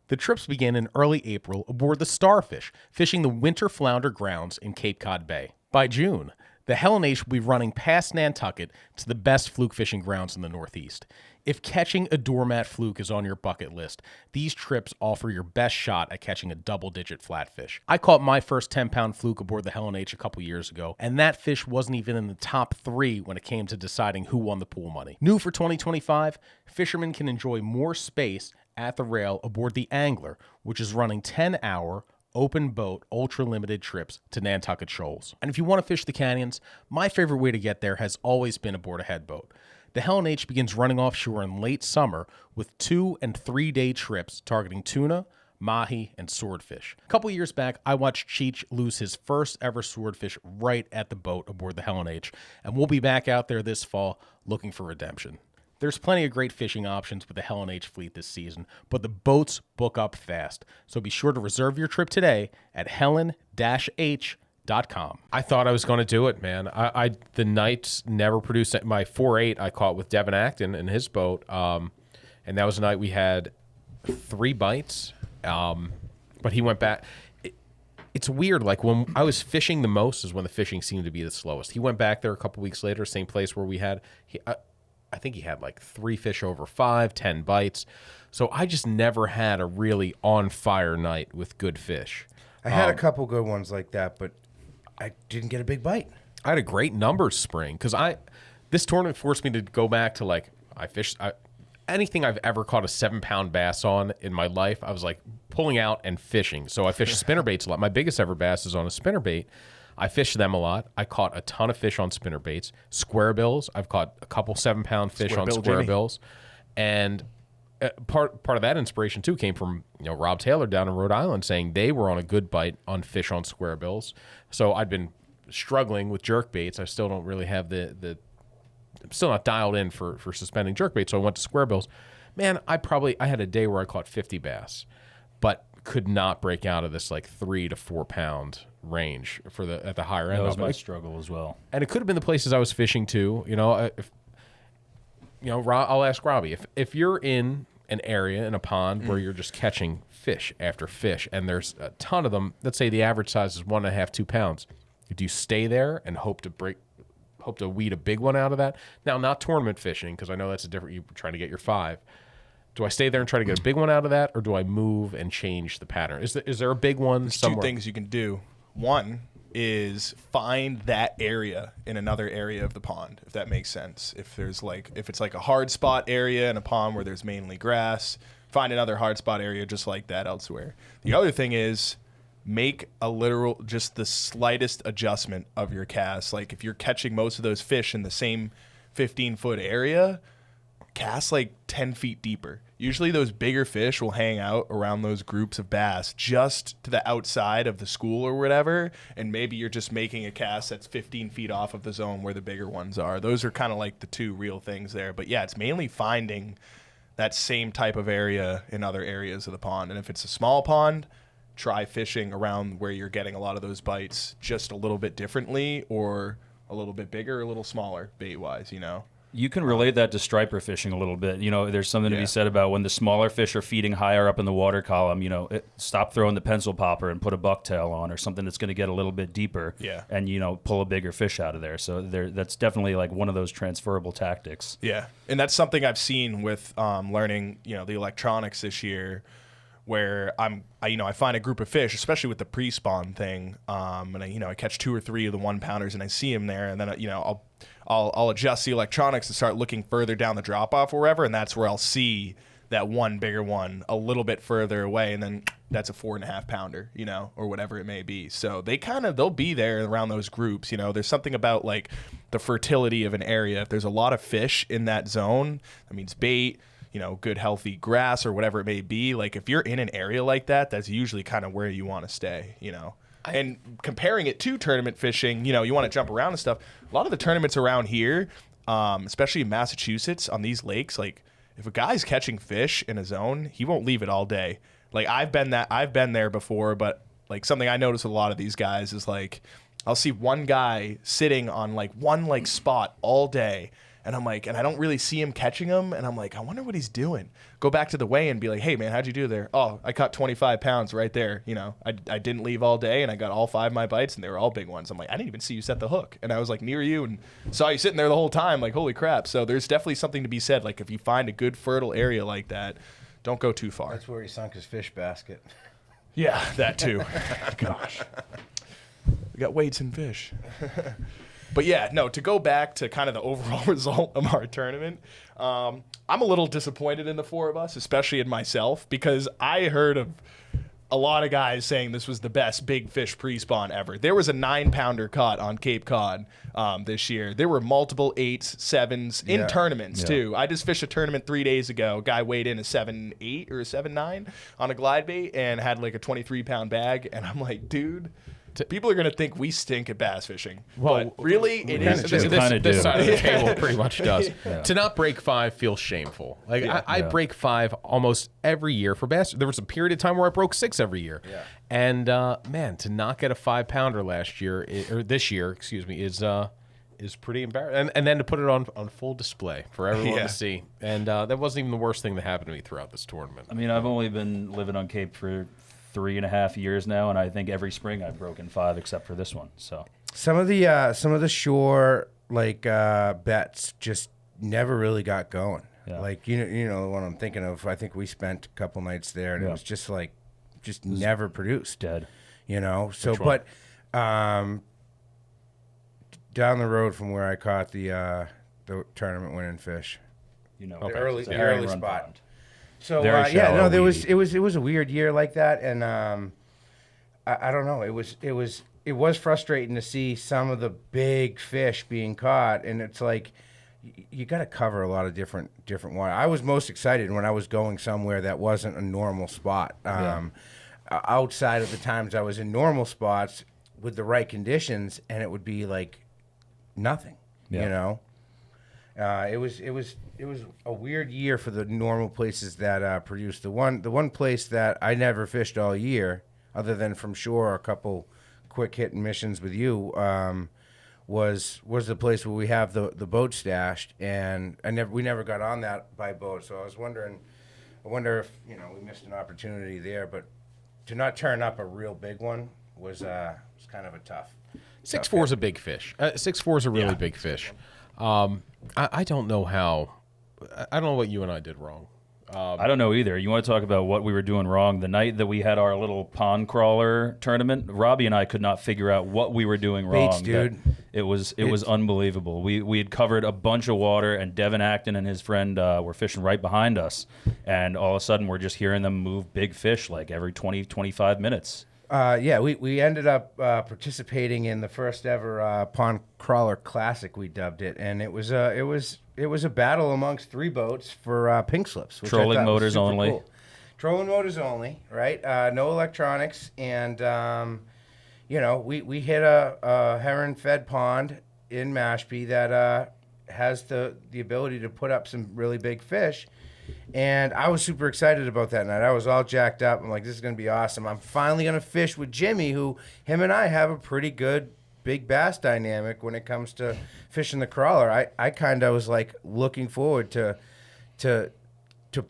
The trips begin in early April aboard the Starfish, fishing the winter flounder grounds in Cape Cod Bay. By June, the Helen H will be running past Nantucket to the best fluke fishing grounds in the Northeast. If catching a doormat fluke is on your bucket list, these trips offer your best shot at catching a double-digit flatfish. I caught my first 10-pound fluke aboard the Helen H a couple years ago, and that fish wasn't even in the top 3 when it came to deciding who won the pool money. New for 2025, fishermen can enjoy more space at the rail aboard the Angler, which is running 10-hour, open boat, ultra-limited trips to Nantucket Shoals. And if you want to fish the canyons, my favorite way to get there has always been aboard a headboat. The Helen H begins running offshore in late summer with 2- and 3-day trips targeting tuna, mahi, and swordfish. A couple years back, I watched Cheech lose his first ever swordfish right at the boat aboard the Helen H, and we'll be back out there this fall looking for redemption. There's plenty of great fishing options with the Helen H fleet this season, but the boats book up fast, so be sure to reserve your trip today at helen-h.com. I thought I was going to do it, man. The nights never produced my 4.8 I caught with Devin Acton in his boat, and that was a night we had 3 bites, but he went back. It's weird, like when I was fishing the most is when the fishing seemed to be the slowest. He went back there a couple weeks later, same place where we had, I think he had like 3 fish over 5, 10 bites. So I just never had a really on-fire night with good fish. I had a couple good ones like that, but I didn't get a big bite. I had a great numbers spring because this tournament forced me to go back to anything I've ever caught a 7-pound bass on in my life. I was like pulling out and fishing. So I fished spinnerbaits a lot. My biggest ever bass is on a spinnerbait. I fished them a lot. I caught a ton of fish on spinnerbaits. Square bills. I've caught a couple 7-pound fish on square bills. And part of that inspiration too came from Rob Taylor down in Rhode Island saying they were on a good bite on fish on square bills. So I'd been struggling with jerk baits. I still don't really have I'm still not dialed in for suspending jerk baits. So I went to square bills. Man, I had a day where I caught 50 bass, but could not break out of this like 3 to 4 pound range at the higher end. That was my struggle as well. And it could have been the places I was fishing too. I'll ask Robbie if you're in an area in a pond where you're just catching fish after fish, and there's a ton of them. Let's say the average size is 1.5, 2 pounds. Do you stay there and hope to weed a big one out of that? Now, not tournament fishing, because I know that's you're trying to get your 5. Do I stay there and try to get a big one out of that, or do I move and change the pattern? Is there a big one There's somewhere? 2 things you can do. One is find that area in another area of the pond, if that makes sense. If it's like a hard spot area in a pond where there's mainly grass, find another hard spot area just like that elsewhere. The other thing is make just the slightest adjustment of your cast. Like if you're catching most of those fish in the same 15-foot area, cast like 10 feet deeper. Usually those bigger fish will hang out around those groups of bass just to the outside of the school or whatever, and maybe you're just making a cast that's 15 feet off of the zone where the bigger ones are. Those are kind of like the 2 real things there. But yeah, it's mainly finding that same type of area in other areas of the pond. And if it's a small pond, try fishing around where you're getting a lot of those bites just a little bit differently, or a little bit bigger, a little smaller bait-wise, You can relate that to striper fishing a little bit. There's something to be said about when the smaller fish are feeding higher up in the water column, stop throwing the pencil popper and put a bucktail on, or something that's going to get a little bit deeper, and, pull a bigger fish out of there. So that's definitely like one of those transferable tactics. Yeah, and that's something I've seen with learning, the electronics this year, where I find a group of fish, especially with the pre-spawn thing, and I catch 2 or 3 of the 1-pounders, and I see them there, and then I'll adjust the electronics and start looking further down the drop off or wherever, and that's where I'll see that one bigger one a little bit further away, and then that's a 4.5 pounder, you know, or whatever it may be. So they'll be there around those groups. You know, there's something about like the fertility of an area. If there's a lot of fish in that zone, that means bait, you know, good healthy grass or whatever it may be. Like if you're in an area like that, that's usually kind of where you want to stay, you know. And comparing it to tournament fishing, you know, you want to jump around and stuff. A lot of the tournaments around here, especially in Massachusetts on these lakes, like if a guy's catching fish in a zone, he won't leave it all day. Like I've been there before, but like something I notice with a lot of these guys is like I'll see one guy sitting on like one like spot all day, and I'm like, and I don't really see him catching them, and I'm like, I wonder what he's doing. Go back to the weigh and be like, hey man, how'd you do there? Oh, I caught 25 pounds right there. You know, I didn't leave all day, and I got all 5 of my bites, and they were all big ones. I'm like, I didn't even see you set the hook, and I was like near you and saw you sitting there the whole time. Like, holy crap! So there's definitely something to be said. Like if you find a good fertile area like that, don't go too far. That's where he sunk his fish basket. Yeah, that too. Gosh, we got weights and fish. But yeah, no, to go back to kind of the overall result of our tournament, I'm a little disappointed in the 4 of us, especially in myself, because I heard of a lot of guys saying this was the best big fish pre-spawn ever. There was a 9-pounder caught on Cape Cod this year. There were multiple 8s, 7s in tournaments too. I just fished a tournament 3 days ago. Guy weighed in a 7.8 or a 7.9 on a glide bait and had like a 23-pound bag. And I'm like, dude, people are going to think we stink at bass fishing. Well, but really, it is. This side of the table pretty much does. To not break 5 feels shameful. Like I break 5 almost every year for bass. There was a period of time where I broke 6 every year. Yeah. And man, to not get a 5-pounder last year or this year, excuse me, is pretty embarrassing. And then to put it on full display for everyone to see. And that wasn't even the worst thing that happened to me throughout this tournament. I mean, I've only been living on Cape for 3.5 years now, and I think every spring I've broken 5 except for this one. So some of the shore like bets just never really got going. Yeah. Like you know what I'm thinking of. I think we spent a couple nights there, and it was just like never produced. Dead. You know. So but down the road from where I caught the tournament winning fish, you know, the early spot. Pond. So it was a weird year like that, and I don't know. It was frustrating to see some of the big fish being caught, and it's like you got to cover a lot of different water. I was most excited when I was going somewhere that wasn't a normal spot. Outside of the times I was in normal spots with the right conditions, and it would be like nothing. Yeah. You know, it was a weird year for the normal places that produced. The one place that I never fished all year, other than from shore, a couple quick hit missions with you, was the place where we have the boat stashed, and we never got on that by boat. So I wonder if we missed an opportunity there. But to not turn up a real big one was kind of a tough. 6.4 is a big fish. 6.4 is a really big fish. I don't know how. I don't know what you and I did wrong. I don't know either. You want to talk about what we were doing wrong? The night that we had our little pond crawler tournament, Robbie and I could not figure out what we were doing wrong. Baits, dude. It was unbelievable. We had covered a bunch of water, and Devin Acton and his friend were fishing right behind us, and all of a sudden we're just hearing them move big fish like every 20, 25 minutes. We ended up participating in the first ever pond crawler classic, we dubbed it, and it was a battle amongst 3 boats for pink slips. Which Trolling motors only. Cool. Trolling motors only, right? No electronics, and we hit a heron-fed pond in Mashpee that has the ability to put up some really big fish. And I was super excited about that night. I was all jacked up. I'm like, this is going to be awesome. I'm finally going to fish with Jimmy, him and I have a pretty good big bass dynamic when it comes to fishing the crawler. I kind of was like looking forward to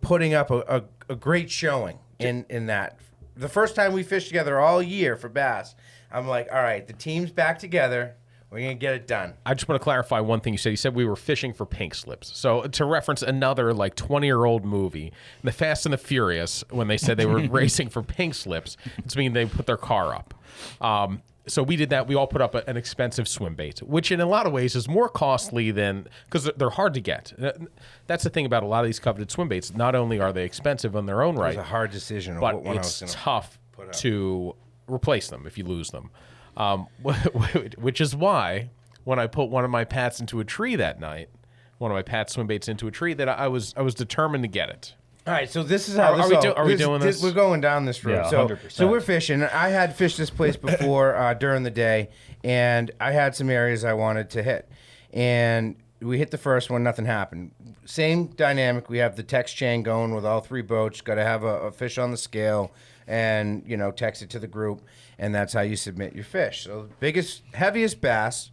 putting up a great showing in that. The first time we fished together all year for bass, I'm like, all right, the team's back together. We're going to get it done. I just want to clarify one thing you said. You said we were fishing for pink slips. So to reference another like 20-year-old movie, The Fast and the Furious, when they said they were racing for pink slips, it's meaning they put their car up. So we did that. We all put up an expensive swim bait, which in a lot of ways is more costly than, because they're hard to get. That's the thing about a lot of these coveted swim baits. Not only are they expensive on their own right, It was a hard decision of but what one I was it's going to tough put up. to replace them if you lose them. Which is why when I put one of my Pats into a tree that night, one of my Pat swim baits into a tree, that I was determined to get it. All right, so this is how Are we doing this? We're going down this road. Yeah, so, 100%. so we're fishing. I had fished this place before during the day, and I had some areas I wanted to hit. And we hit the first one, nothing happened. Same dynamic. We have the text chain going with all 3 boats. Got to have a fish on the scale and, text it to the group, and that's how you submit your fish. So the biggest, heaviest bass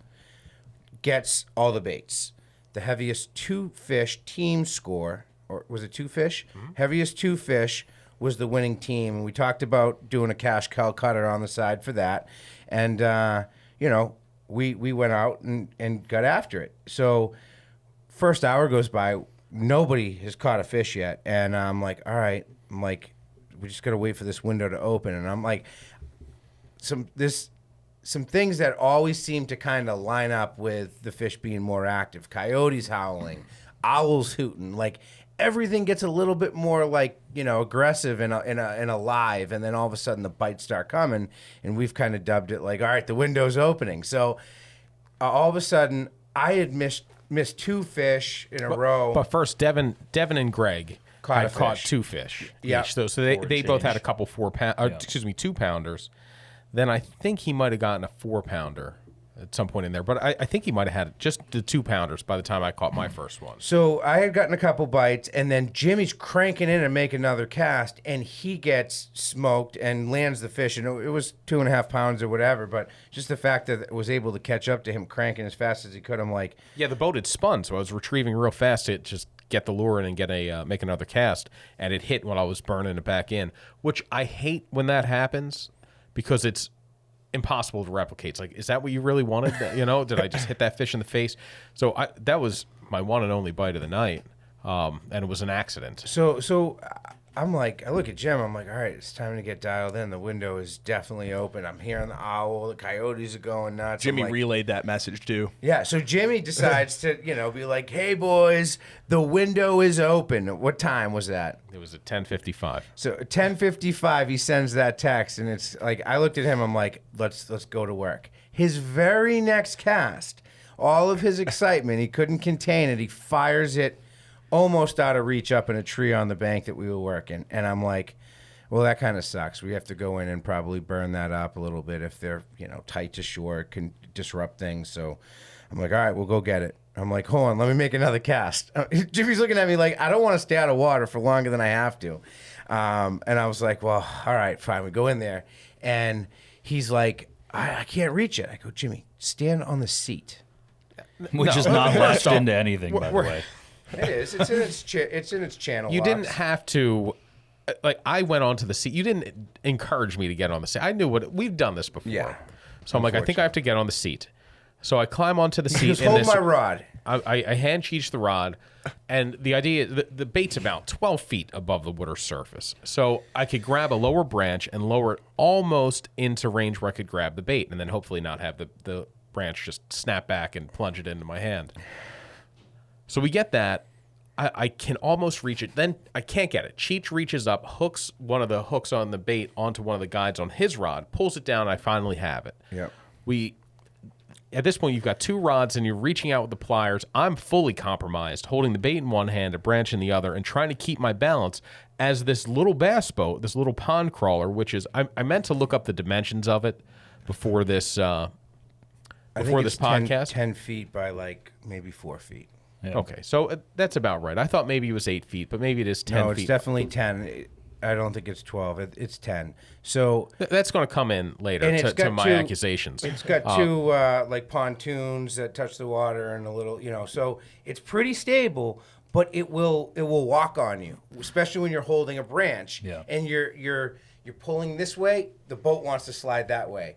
gets all the baits. The heaviest 2 fish team score, or was it 2 fish? Mm-hmm. Heaviest 2 fish was the winning team. And we talked about doing a cash cow cutter on the side for that. And, we went out and got after it. So first hour goes by, nobody has caught a fish yet. And I'm like, all right, we just got to wait for this window to open. And I'm like, some things that always seem to kind of line up with the fish being more active. Coyotes howling, owls hooting, everything gets a little bit more aggressive and alive, and then all of a sudden the bites start coming, and we've kind of dubbed it all right, the window's opening. So all of a sudden I had missed 2 fish in a row. But first, Devin and Greg Caught caught fish. 2 fish. Yeah. Each. So they both had a couple 2-pounders. Then I think he might have gotten a 4-pounder at some point in there. But I think he might have had just the 2-pounders by the time I caught my first one. So I had gotten a couple bites, and then Jimmy's cranking in and make another cast, and he gets smoked and lands the fish. And it was 2.5 pounds or whatever, but just the fact that I was able to catch up to him cranking as fast as he could, I'm like... Yeah, the boat had spun, so I was retrieving real fast to just get the lure in and get make another cast, and it hit when I was burning it back in, which I hate when that happens because it's impossible to replicate. It's like, is that what you really wanted? Did I just hit that fish in the face? So that was my one and only bite of the night, and it was an accident. So I'm like, I look at Jim, I'm like, all right, it's time to get dialed in. The window is definitely open. I'm hearing the owl, the coyotes are going nuts. Jimmy relayed that message too. Yeah, so Jimmy decides to, be like, hey, boys, the window is open. What time was that? It was at 10:55. So at 10:55, he sends that text, and it's like, I looked at him, I'm like, let's go to work. His very next cast, all of his excitement, he couldn't contain it. He fires it almost out of reach up in a tree on the bank that we were working. And I'm like, well, that kind of sucks. We have to go in and probably burn that up a little bit. If they're, tight to shore, it can disrupt things. So I'm like, all right, we'll go get it. I'm like, hold on, let me make another cast. Jimmy's looking at me like, I don't want to stay out of water for longer than I have to. And I was like, well, all right, fine. We go in there. And he's like, I can't reach it. I go, Jimmy, stand on the seat. Which is not latched into anything, by the way. It is. It's in its channel. You locks. didn't have to. I went onto the seat. You didn't encourage me to get on the seat. I knew we've done this before. Yeah. So I'm like, I think I have to get on the seat. So I climb onto the seat. Just hold my rod. I hand Cheech the rod, and the idea, the bait's about 12 feet above the water surface. So I could grab a lower branch and lower it almost into range where I could grab the bait, and then hopefully not have the branch just snap back and plunge it into my hand. So we get that. I can almost reach it. Then I can't get it. Cheech reaches up, hooks one of the hooks on the bait onto one of the guides on his rod, pulls it down, and I finally have it. Yep. At this point, you've got 2 rods, and you're reaching out with the pliers. I'm fully compromised, holding the bait in one hand, a branch in the other, and trying to keep my balance as this little bass boat, this little pond crawler, which is, I meant to look up the dimensions of it before this podcast. 10 feet by maybe 4 feet. Yeah. Okay, so that's about right. I thought maybe it was 8 feet, but maybe it is 10 feet. No, it's definitely 10. I don't think it's 12. It's 10. So that's going to come in later and to my accusations. It's got 2 pontoons that touch the water and a little, so it's pretty stable, but it will walk on you, especially when you're holding a branch. Yeah. And you're pulling this way, the boat wants to slide that way.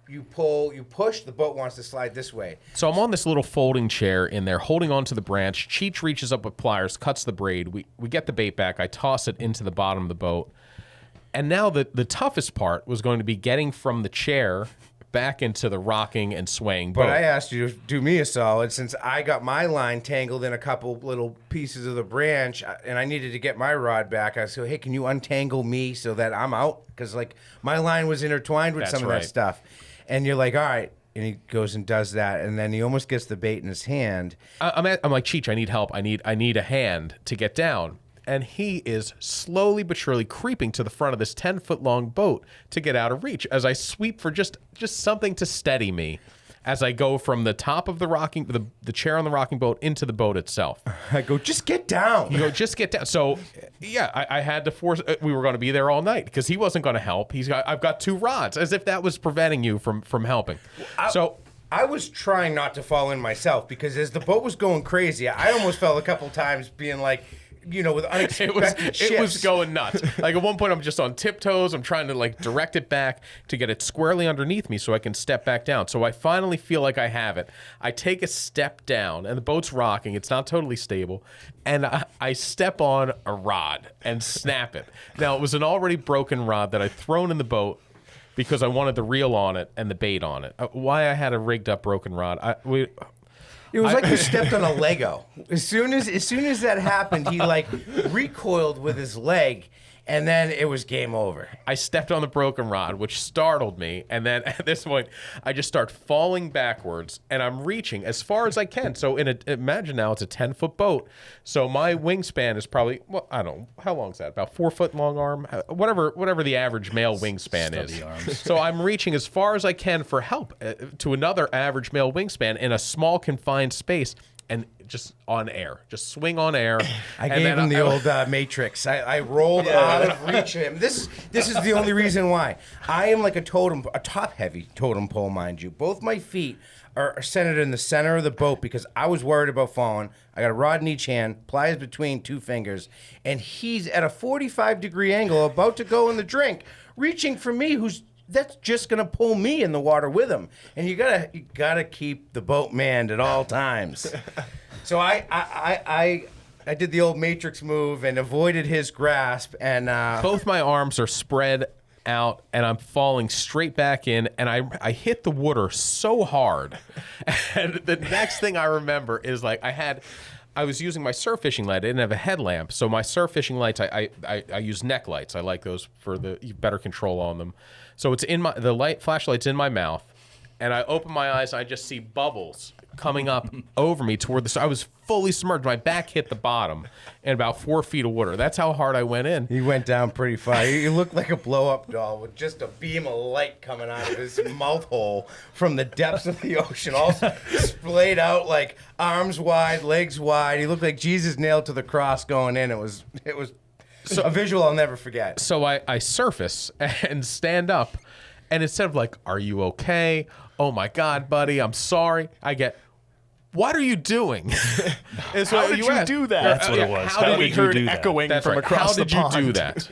You pull, you push, the boat wants to slide this way. So I'm on this little folding chair in there, holding onto the branch. Cheech reaches up with pliers, cuts the braid. We get the bait back. I toss it into the bottom of the boat. And now the toughest part was going to be getting from the chair back into the rocking and swaying boat. But I asked you to do me a solid since I got my line tangled in a couple little pieces of the branch and I needed to get my rod back. I said, hey, can you untangle me so that I'm out? Because, like, my line was intertwined with That's some of right. that stuff. And you're like, all right. And he goes and does that. And then he almost gets the bait in his hand. I'm like, Cheech, I need help. I need a hand to get down. And he is slowly but surely creeping to the front of this 10-foot-long boat to get out of reach as I sweep for just something to steady me as I go from the top of the chair on the rocking boat into the boat itself. I go, just get down. You go, just get down. So, yeah, I had to force. We were going to be there all night because he wasn't going to help. I've got 2 rods, as if that was preventing you from helping. I was trying not to fall in myself because as the boat was going crazy, I almost fell a couple times being like, with unexpected shifts. It was going nuts. Like, at one point, I'm just on tiptoes. I'm trying to, like, direct it back to get it squarely underneath me so I can step back down. So I finally feel like I have it. I take a step down, and the boat's rocking. It's not totally stable. And I step on a rod and snap it. Now, it was an already broken rod that I'd thrown in the boat because I wanted the reel on it and the bait on it. Why I had a rigged up broken rod, it was like you stepped on a Lego. As soon as that happened, he like recoiled with his leg, and then it was game over. I stepped on the broken rod, which startled me, and then at this point, I just start falling backwards, and I'm reaching as far as I can. So imagine now it's a 10-foot boat, so my wingspan is probably, well, I don't know, how long is that? About 4 foot long arm, whatever the average male wingspan is. Arms. So I'm reaching as far as I can for help to another average male wingspan in a small confined space. And just on air, just swing on air. I gave him the old Matrix. I rolled out of reach of him. This is the only reason why. I am like a top-heavy totem pole, mind you. Both my feet are centered in the center of the boat because I was worried about falling. I got a rod in each hand, pliers between 2 fingers, and he's at a 45-degree angle about to go in the drink, reaching for me, that's just gonna pull me in the water with him, and you gotta keep the boat manned at all times. So I did the old Matrix move and avoided his grasp, and both my arms are spread out, and I'm falling straight back in, and I hit the water so hard, and the next thing I remember is like I was using my surf fishing light. I didn't have a headlamp, so my surf fishing lights, I use neck lights. I like those for the better control on them. So it's flashlight's in my mouth, and I open my eyes, and I just see bubbles coming up over me toward the. So I was fully submerged. My back hit the bottom in about 4 feet of water. That's how hard I went in. He went down pretty far. He looked like a blow-up doll with just a beam of light coming out of his mouth hole from the depths of the ocean, all splayed out like arms wide, legs wide. He looked like Jesus nailed to the cross going in. It was a visual I'll never forget. So I surface and stand up, and instead of like, "Are you okay? Oh my God, buddy, I'm sorry," I get, "What are you doing?" How did you do that? That's what it was. How How did did we you heard do that? echoing That's from right. across How did the you pond. do that?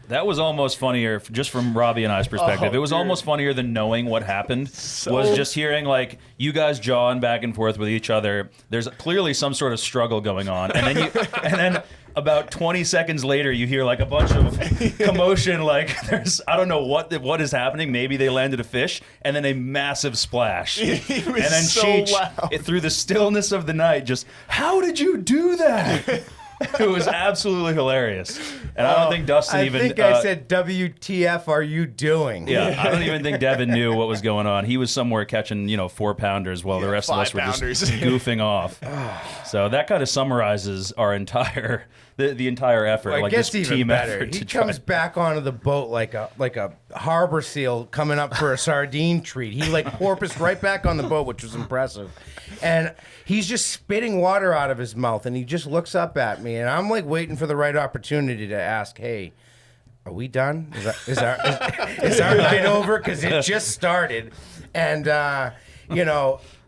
That was almost funnier, just from Robbie and I's perspective. It was almost funnier than knowing what happened. Was just hearing like you guys jawing back and forth with each other. There's clearly some sort of struggle going on, and then about 20 seconds later, you hear like a bunch of commotion. Like I don't know what is happening. Maybe they landed a fish, and then a massive splash. He was and then so Cheech, loud. through the stillness of the night, just, "How did you do that?" It was absolutely hilarious. And I don't think Dustin I said, "WTF are you doing?" Yeah, I don't even think Devin knew what was going on. He was somewhere catching, 4-pounders while the rest of us were just 5-pounders. goofing off. So that kind of summarizes our entire the entire effort, Well, it like gets this even team better. effort. He to try. comes back onto the boat like a harbor seal coming up for a sardine treat. He like porpoised right back on the boat, which was impressive. And he's just spitting water out of his mouth, and he just looks up at me, and I'm like waiting for the right opportunity to ask, "Hey, are we done? Is our night over? Because it just started." And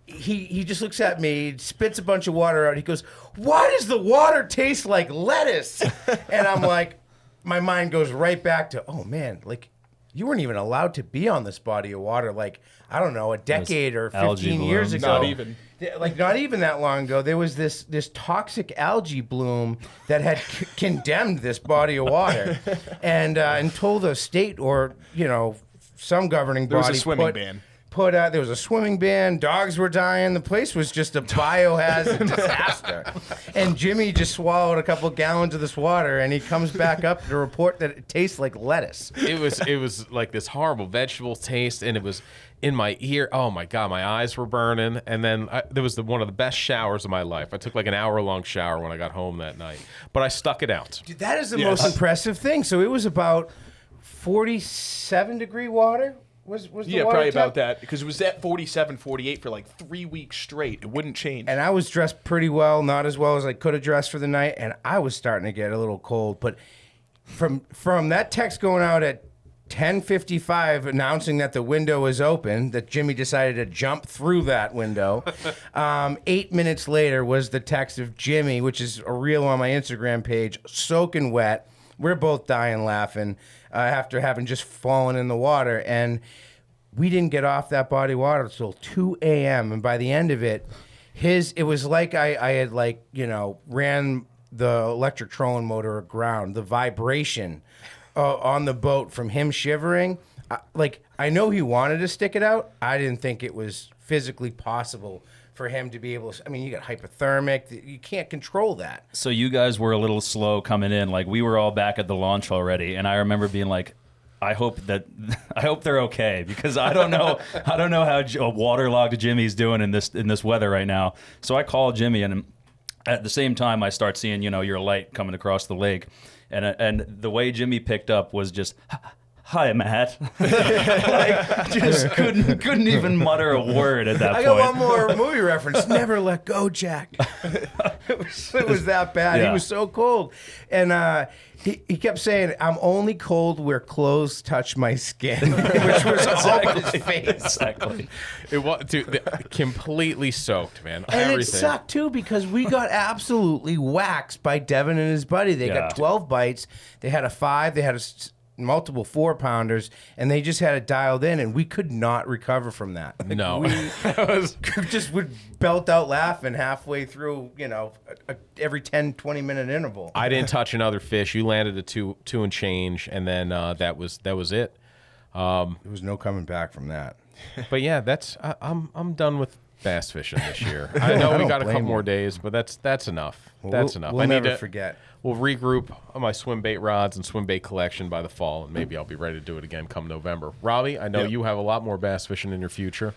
he just looks at me, spits a bunch of water out. He goes, "Why does the water taste like lettuce?" And I'm like, my mind goes right back to, oh man, like you weren't even allowed to be on this body of water. Like, I don't know, a decade or 15 years ago. Not even. Like not even that long ago, there was this toxic algae bloom that had condemned this body of water, and until the state or some governing There was body a swimming ban. there was a swimming ban, dogs were dying, the place was just a biohazard disaster. And Jimmy just swallowed a couple gallons of this water, and he comes back up to report that it tastes like lettuce. It was like this horrible vegetable taste, and it was in my ear. Oh my God, my eyes were burning. And then there was one of the best showers of my life. I took like an hour-long shower when I got home that night, but I stuck it out. Dude, that is the most impressive thing. So it was about 47-degree water. Was the water probably temp? about that, because it was at 47, 48 for like 3 weeks straight. It wouldn't change. And I was dressed pretty well, not as well as I could have dressed for the night, and I was starting to get a little cold. But from that text going out at 10:55 announcing that the window is open, that Jimmy decided to jump through that window. 8 minutes later was the text of Jimmy, which is a reel on my Instagram page, soaking wet. We're both dying laughing after having just fallen in the water. And we didn't get off that body of water until 2 a.m. And by the end of it, it was like I had ran the electric trolling motor aground. The vibration on the boat from him shivering. I know he wanted to stick it out. I didn't think it was physically possible for him to be able to. I mean, you got hypothermic. You can't control that. So you guys were a little slow coming in. Like, we were all back at the launch already, and I remember being like, I hope they're okay, because I don't know how waterlogged Jimmy's doing in this weather right now. So I called Jimmy, and at the same time I start seeing your light coming across the lake, and the way Jimmy picked up was just, "Hi, Matt." Like, just couldn't even mutter a word at that point. I got one more movie reference. Never let go, Jack. It was that bad. Yeah. He was so cold. And he kept saying, "I'm only cold where clothes touch my skin," which was all but his face. Exactly. It was, dude, completely soaked, man. And Everything. it sucked, too, because we got absolutely waxed by Devin and his buddy. They got 12 bites. They had a 5. They had multiple 4-pounders, and they just had it dialed in, and we could not recover from that. No. We just would belt out laughing halfway through, every 10, 20-minute interval. I didn't touch another fish. You landed a two and change, and then that was it. There was no coming back from that. But yeah, I'm done with bass fishing this year. I know we got a couple more days, but that's enough. That's enough. We'll never forget. We'll regroup on my swim bait rods and swim bait collection by the fall, and maybe I'll be ready to do it again come November. Robbie, I know you have a lot more bass fishing in your future.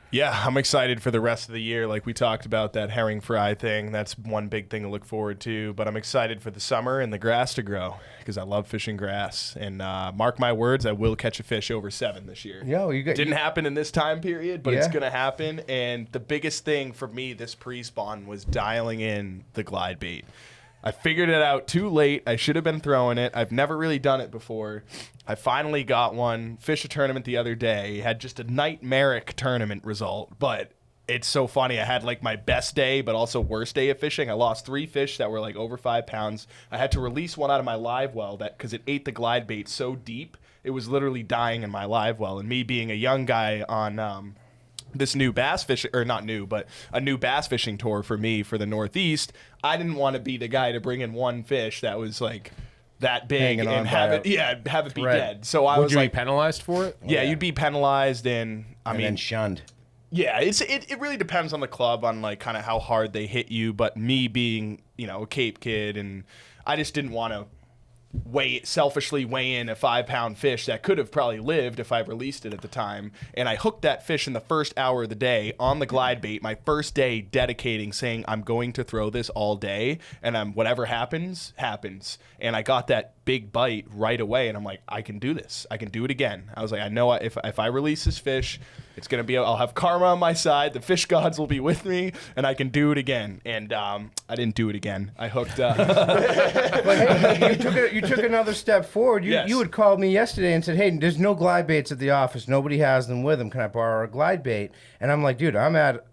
Yeah, I'm excited for the rest of the year. Like we talked about, that herring fry thing. That's one big thing to look forward to. But I'm excited for the summer and the grass to grow, because I love fishing grass. And mark my words, I will catch a fish over 7 this year. Didn't happen in this time period, but it's going to happen. And the biggest thing for me this pre-spawn was dialing in the glide bait. I figured it out too late. I should have been throwing it. I've never really done it before. I finally got one. Fished a tournament the other day. Had just a nightmaric tournament result, but it's so funny. I had like my best day, but also worst day of fishing. I lost 3 fish that were like over 5 pounds. I had to release one out of my live well because it ate the glide bait so deep. It was literally dying in my live well. And me being a young guy on this new bass fishing, or not new, but a new bass fishing tour for me for the Northeast, I didn't want to be the guy to bring in one fish that was like that big and have it be dead. So I was like, be penalized for it? Yeah, you'd be penalized, and then shunned. Yeah, it really depends on the club, on like kind of how hard they hit you. But me being a Cape kid, and I just didn't want to selfishly weigh in a 5-pound fish that could have probably lived if I released it at the time. And I hooked that fish in the first hour of the day on the glide bait, my first day dedicating, saying I'm going to throw this all day, and whatever happens. And I got that big bite right away, and I'm like, I can do this. I can do it again. I was like, I know if I release this fish, it's gonna be. I'll have karma on my side. The fish gods will be with me, and I can do it again. And I didn't do it again. I hooked. But hey, you took another step forward. You had called me yesterday and said, "Hey, there's no glide baits at the office. Nobody has them with them. Can I borrow a glide bait?" And I'm like, "Dude, I'm at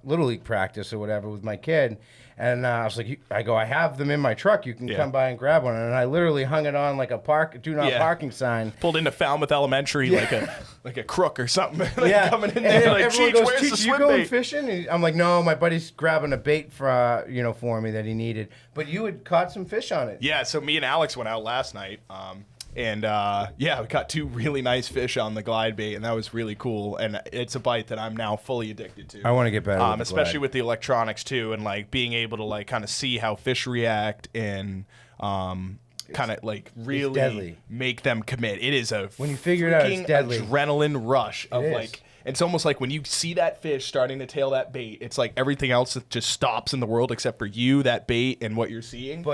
Little League practice or whatever with my kid." And I was like, I have them in my truck. You can come by and grab one. And I literally hung it on like a do not parking sign. Pulled into Falmouth Elementary like a crook or something. Coming in and there like, everyone Cheech, goes, where's the Cheech, you swim going bait? fishing? And I'm like, no, my buddy's grabbing a bait for me that he needed. But you had caught some fish on it. Yeah, so me and Alex went out last night. And yeah, we caught 2 really nice fish on the glide bait, and that was really cool. And it's a bite that I'm now fully addicted to. I want to get better with the especially glide. with the electronics too, and like being able to like kind of see how fish react and kind of like really deadly. make them commit. It is a When you figure it out, it's freaking deadly. adrenaline rush of is. like. It's almost like when you see that fish starting to tail that bait, it's like everything else just stops in the world except for you, that bait, and what you're seeing.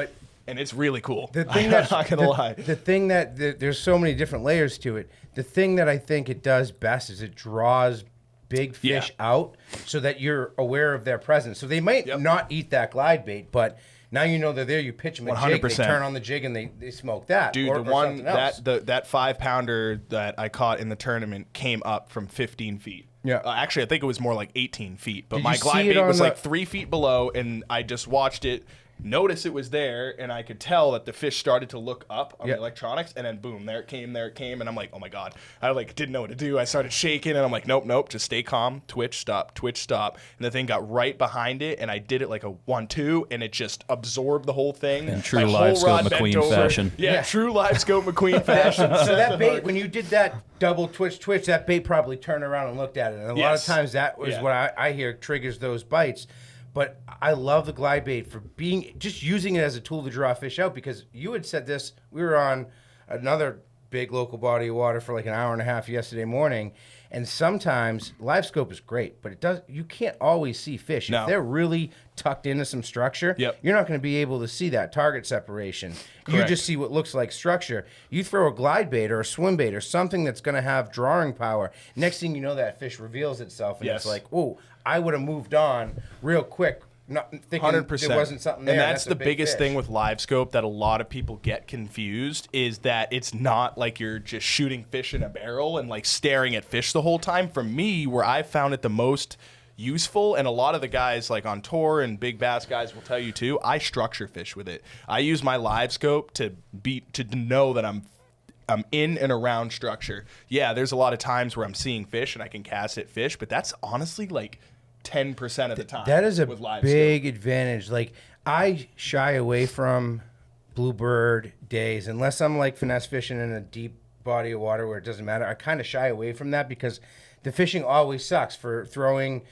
And it's really cool. The thing I'm not gonna lie. The thing that there's so many different layers to it. The thing that I think it does best is it draws big fish out so that you're aware of their presence. So they might not eat that glide bait, but now you know they're there. You pitch them a jig, they turn on the jig, and they smoke that. Dude, or the one something else. that 5-pounder that I caught in the tournament came up from 15 feet. Yeah. Actually, I think it was more like 18 feet. But Did my you glide see it bait on was the- like 3 feet below, and I just watched it. Notice it was there, and I could tell that the fish started to look up on the electronics, and then boom, there it came, and I'm like, oh my god, I like didn't know what to do. I started shaking, and I'm like, nope, just stay calm, twitch, stop, and the thing got right behind it, and I did it like a 1-2, and it just absorbed the whole thing. In true My whole live scope rod bent McQueen over. fashion. Yeah, true live scope McQueen fashion. So that bait, when you did that double twitch, that bait probably turned around and looked at it. And a lot of times that was what I hear triggers those bites. But I love the glide bait for just using it as a tool to draw fish out, because you had said this. We were on another big local body of water for like an hour and a half yesterday morning, and sometimes live scope is great, but you can't always see fish. No. If they're really tucked into some structure, you're not going to be able to see that target separation. You Correct. just see what looks like structure. You throw a glide bait or a swim bait or something that's going to have drawing power. Next thing you know, that fish reveals itself, and it's like, oh, I would have moved on real quick, not thinking 100%. there wasn't something there. And that's a the big biggest fish. thing with live scope that a lot of people get confused, is that it's not like you're just shooting fish in a barrel and like staring at fish the whole time. For me, where I found it the most useful, and a lot of the guys like on tour and big bass guys will tell you too, I structure fish with it. I use my live scope to know that I'm in and around structure. Yeah, there's a lot of times where I'm seeing fish and I can cast at fish, but that's honestly like 10% of the time. That is a with live big scope. advantage. Like, I shy away from bluebird days unless I'm like finesse fishing in a deep body of water where it doesn't matter. I kind of shy away from that because the fishing always sucks for throwing,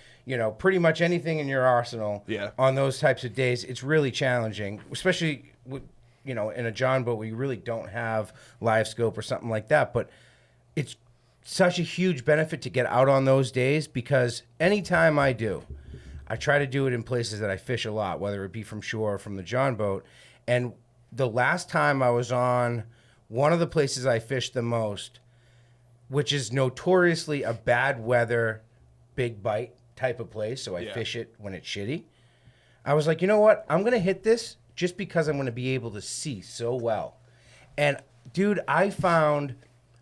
pretty much anything in your arsenal. On those types of days, it's really challenging, especially with, in a John boat where you really don't have live scope or something like that. But it's such a huge benefit to get out on those days, because anytime I do, I try to do it in places that I fish a lot, whether it be from shore or from the John boat. And the last time I was on one of the places I fished the most, which is notoriously a bad weather, big bite type of place, so I fish it when it's shitty. I was like, you know what? I'm going to hit this just because I'm going to be able to see so well. And, dude, I found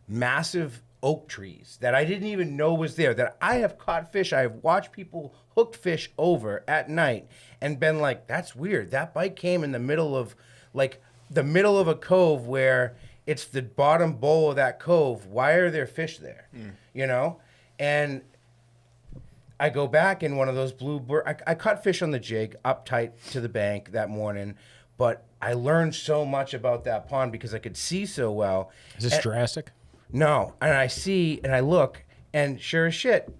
massive oak trees that I didn't even know was there, that I have caught fish. I have watched people hook fish over at night and been like, that's weird. That bite came in the middle of a cove where it's the bottom bowl of that cove. Why are there fish there? And I go back in one of those bluebird. I caught fish on the jig up tight to the bank that morning, but I learned so much about that pond because I could see so well. Is this Jurassic? No, and I see and I look, and sure as shit,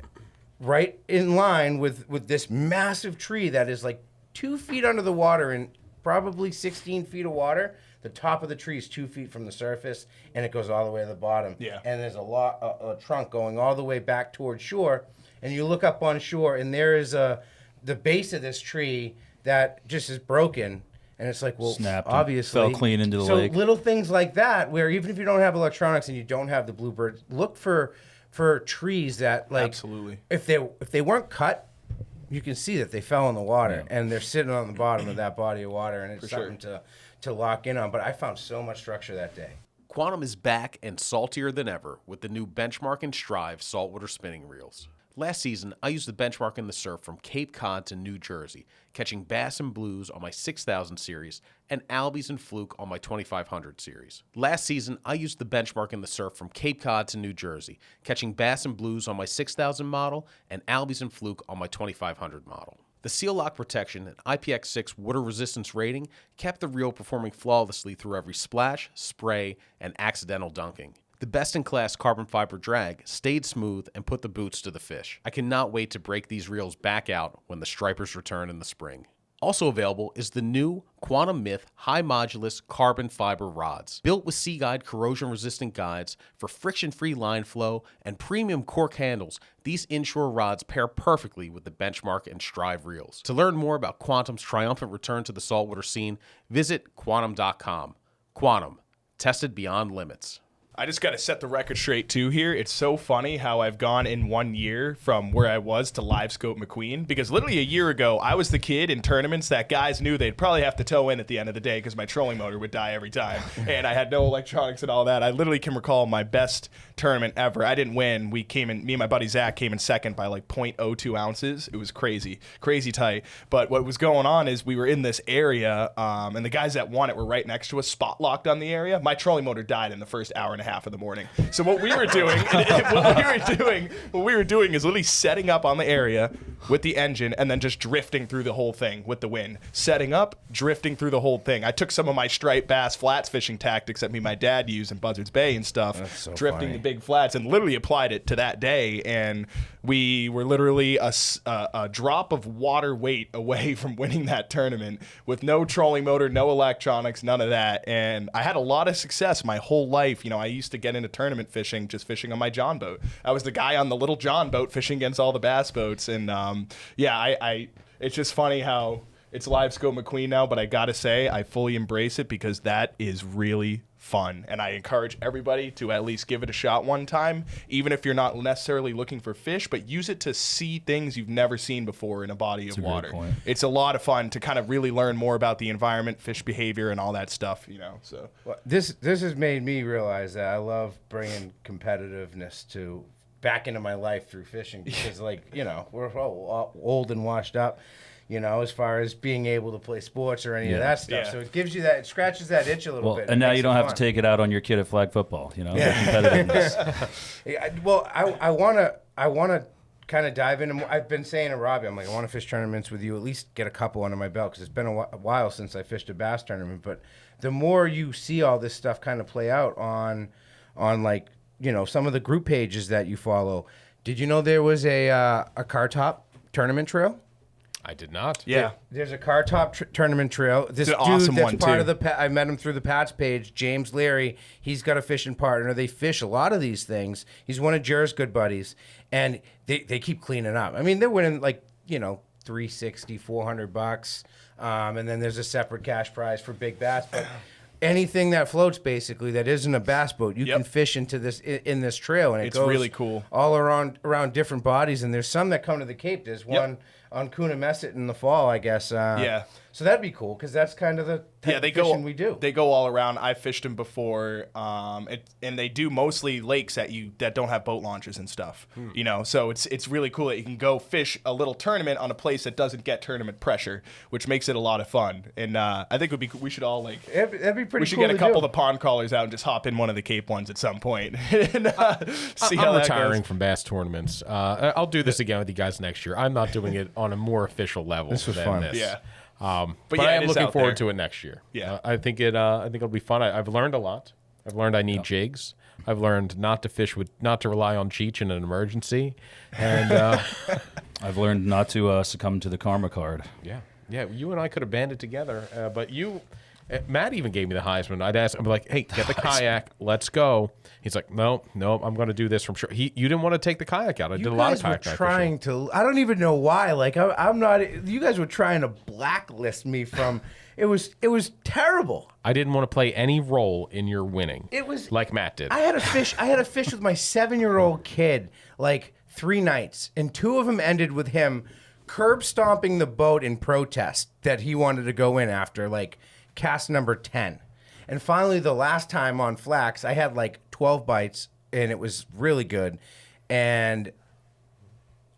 right in line with this massive tree that is like 2 feet under the water and probably 16 feet of water. The top of the tree is 2 feet from the surface, and it goes all the way to the bottom. Yeah. And there's a trunk going all the way back towards shore, and you look up on shore, and there is the base of this tree that just is broken. And it's like, well, Snapped and obviously fell clean into the lake. So little things like that, where even if you don't have electronics and you don't have the bluebird, look for trees that, like, Absolutely. if they weren't cut, you can see that they fell in the water and they're sitting on the bottom of that body of water, and it's something to lock in on. But I found so much structure that day. Quantum is back and saltier than ever with the new Benchmark and Strive saltwater spinning reels. Last season, I used the Benchmark in the surf from Cape Cod to New Jersey, catching bass and blues on my 6000 series and albies and fluke on my 2500 series. Last season, I used the Benchmark in the surf from Cape Cod to New Jersey, catching bass and blues on my 6000 model and albies and fluke on my 2500 model. The seal lock protection and IPX6 water resistance rating kept the reel performing flawlessly through every splash, spray, and accidental dunking. The best-in-class carbon fiber drag stayed smooth and put the boots to the fish. I cannot wait to break these reels back out when the stripers return in the spring. Also available is the new Quantum Myth High Modulus Carbon Fiber Rods. Built with Sea Guide corrosion-resistant guides for friction-free line flow and premium cork handles, these inshore rods pair perfectly with the Benchmark and Strive reels. To learn more about Quantum's triumphant return to the saltwater scene, visit quantum.com. Quantum, tested beyond limits. I just got to set the record straight, too, here. It's so funny how I've gone in 1 year from where I was to livescope McQueen, because literally a year ago, I was the kid in tournaments that guys knew they'd probably have to tow in at the end of the day because my trolling motor would die every time, and I had no electronics and all that. I literally can recall my best tournament ever. I didn't win. Me and my buddy Zach came in second by like 0.02 ounces. It was crazy tight. But what was going on is we were in this area, and the guys that won it were right next to us, spot locked on the area. My trolling motor died in the first hour and a half of the morning. So what we were doing, what we were doing is literally setting up on the area with the engine and then just drifting through the whole thing with the wind. Setting up, drifting through the whole thing. I took some of my striped bass flats fishing tactics that my dad used in Buzzards Bay and stuff, so drifting funny. the big flats, and literally applied it to that day. And we were literally a drop of water weight away from winning that tournament with no trolling motor, no electronics, none of that. And I had a lot of success my whole life. You know, I used to get into tournament fishing, just fishing on my John boat. I was the guy on the little John boat fishing against all the bass boats. And it's just funny how it's livescope McQueen now, but I gotta say I fully embrace it because that is really fun, and I encourage everybody to at least give it a shot one time, even if you're not necessarily looking for fish, but use it to see things you've never seen before in a body of water. It's a lot of fun to kind of really learn more about the environment, fish behavior, and all that stuff, you know. So Well, this has made me realize that I love bringing competitiveness back into my life through fishing because, like, you know, we're all old and washed up, you know, as far as being able to play sports or any of that stuff. Yeah. So it gives you that, it scratches that itch a little bit. And now you don't have to take it out on your kid at flag football, you know, the competitiveness. Well, I want to kind of dive into more. I've been saying to Robbie, I'm like, I want to fish tournaments with you, at least get a couple under my belt, because it's been a while since I fished a bass tournament. But the more you see all this stuff kind of play out on like, you know, some of the group pages that you follow. Did you know there was a car top tournament trail? I did not. yeah. There's a car top tournament trail. This It's an dude awesome that's one, part too. of the I met him through the Pats page, James Leary. He's got a fishing partner. They fish a lot of these things. He's one of Jer's good buddies, and they keep cleaning up. I mean, they're winning like, you know, $360, $400, and then there's a separate cash prize for big bass. But anything that floats, basically, that isn't a bass boat, you can fish into this in this trail, and It's it goes really cool. all around different bodies. And there's some that come to the Cape. There's one on Coonamessett in the fall, I guess. Yeah. So that'd be cool because that's kind of the type they of fishing go. we do. They go all around. I fished them before, and they do mostly lakes that don't have boat launches and stuff. You know, so it's really cool that you can go fish a little tournament on a place that doesn't get tournament pressure, which makes it a lot of fun. And I think we should all like. That'd be pretty. We should cool get a to couple do. of the pond crawlers out and just hop in one of the Cape ones at some point. And, see how I'm that retiring goes. from bass tournaments. I'll do this again with you guys next year. I'm not doing it on a more official level. This was than fun. This. Yeah. But yeah, I it am is looking out forward there. to it next year. Yeah. I think it'll be fun. I've learned a lot. I've learned I need jigs. I've learned not to rely on Cheech in an emergency, and I've learned not to succumb to the karma card. yeah. You and I could have banded together, but Matt even gave me the Heisman. I'd ask him, like, hey, get the kayak, let's go. He's like, no, I'm going to do this from shore. You didn't want to take the kayak out. I did a lot of You guys kayak were fishing. trying to. I don't even know why. Like I'm not. You guys were trying to blacklist me from. It was terrible. I didn't want to play any role in your winning. It was like Matt did. I had a fish with my 7-year-old kid like 3 nights, and 2 of them ended with him curb stomping the boat in protest that he wanted to go in after like cast number 10. And finally, the last time on Flax, I had like 12 bites, and it was really good. And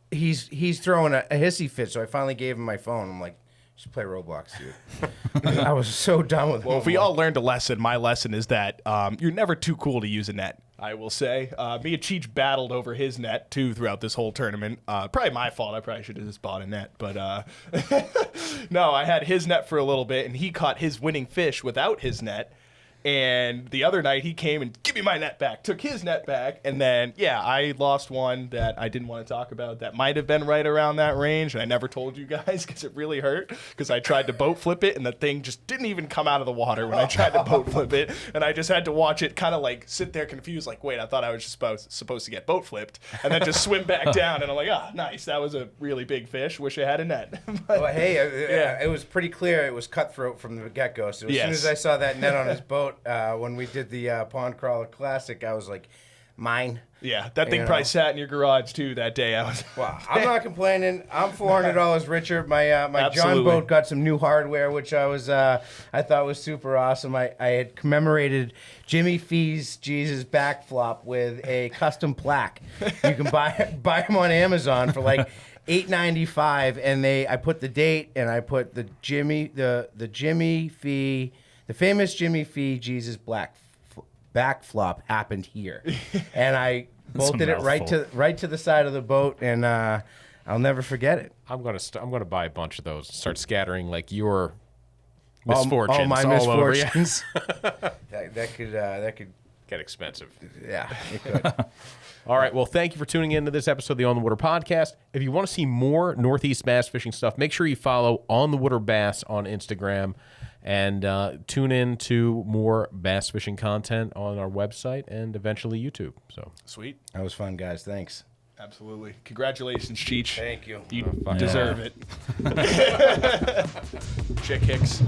he's throwing a hissy fit, so I finally gave him my phone. I'm like, just play Roblox, dude. I was so done with him. Well, if we all learned a lesson, my lesson is that you're never too cool to use a net. I will say. Me and Cheech battled over his net, too, throughout this whole tournament. Probably my fault. I probably should have just bought a net. But no, I had his net for a little bit, and he caught his winning fish without his net. And the other night, he came and give me my net back, took his net back. And then, yeah, I lost one that I didn't want to talk about that might have been right around that range. And I never told you guys because it really hurt because I tried to boat flip it and the thing just didn't even come out of the water when I tried to boat flip it. And I just had to watch it kind of like sit there confused, like, wait, I thought I was just supposed to get boat flipped and then just swim back down. And I'm like, ah, nice. That was a really big fish. Wish I had a net. But, Well, hey, Yeah. it was pretty clear it was cutthroat from the get-go. So as soon as I saw that net on his boat, when we did the Pond Crawler Classic, I was like, mine. Yeah, that thing You know. probably sat in your garage, too, that day. I was. Well, I'm not complaining. I'm $400 richer. My John Absolutely. boat got some new hardware, which I thought was super awesome. I had commemorated Jimmy Fee's Jesus back flop with a custom plaque. You can buy them on Amazon for like $8.95, and I put the date and I put the Jimmy Fee, the famous Jimmy Fee Jesus back flop happened here, and I bolted it right to the side of the boat, and I'll never forget it. I'm gonna buy a bunch of those. Start scattering like your misfortunes all my all over you. misfortunes. that could Get expensive. yeah, it could. All right. Well, thank you for tuning in to this episode of the On the Water podcast. If you want to see more Northeast bass fishing stuff, make sure you follow On the Water Bass on Instagram and tune in to more bass fishing content on our website and eventually YouTube. So Sweet. That was fun, guys. Thanks. Absolutely. Congratulations, Cheech. Thank you. You deserve it. Chick Hicks.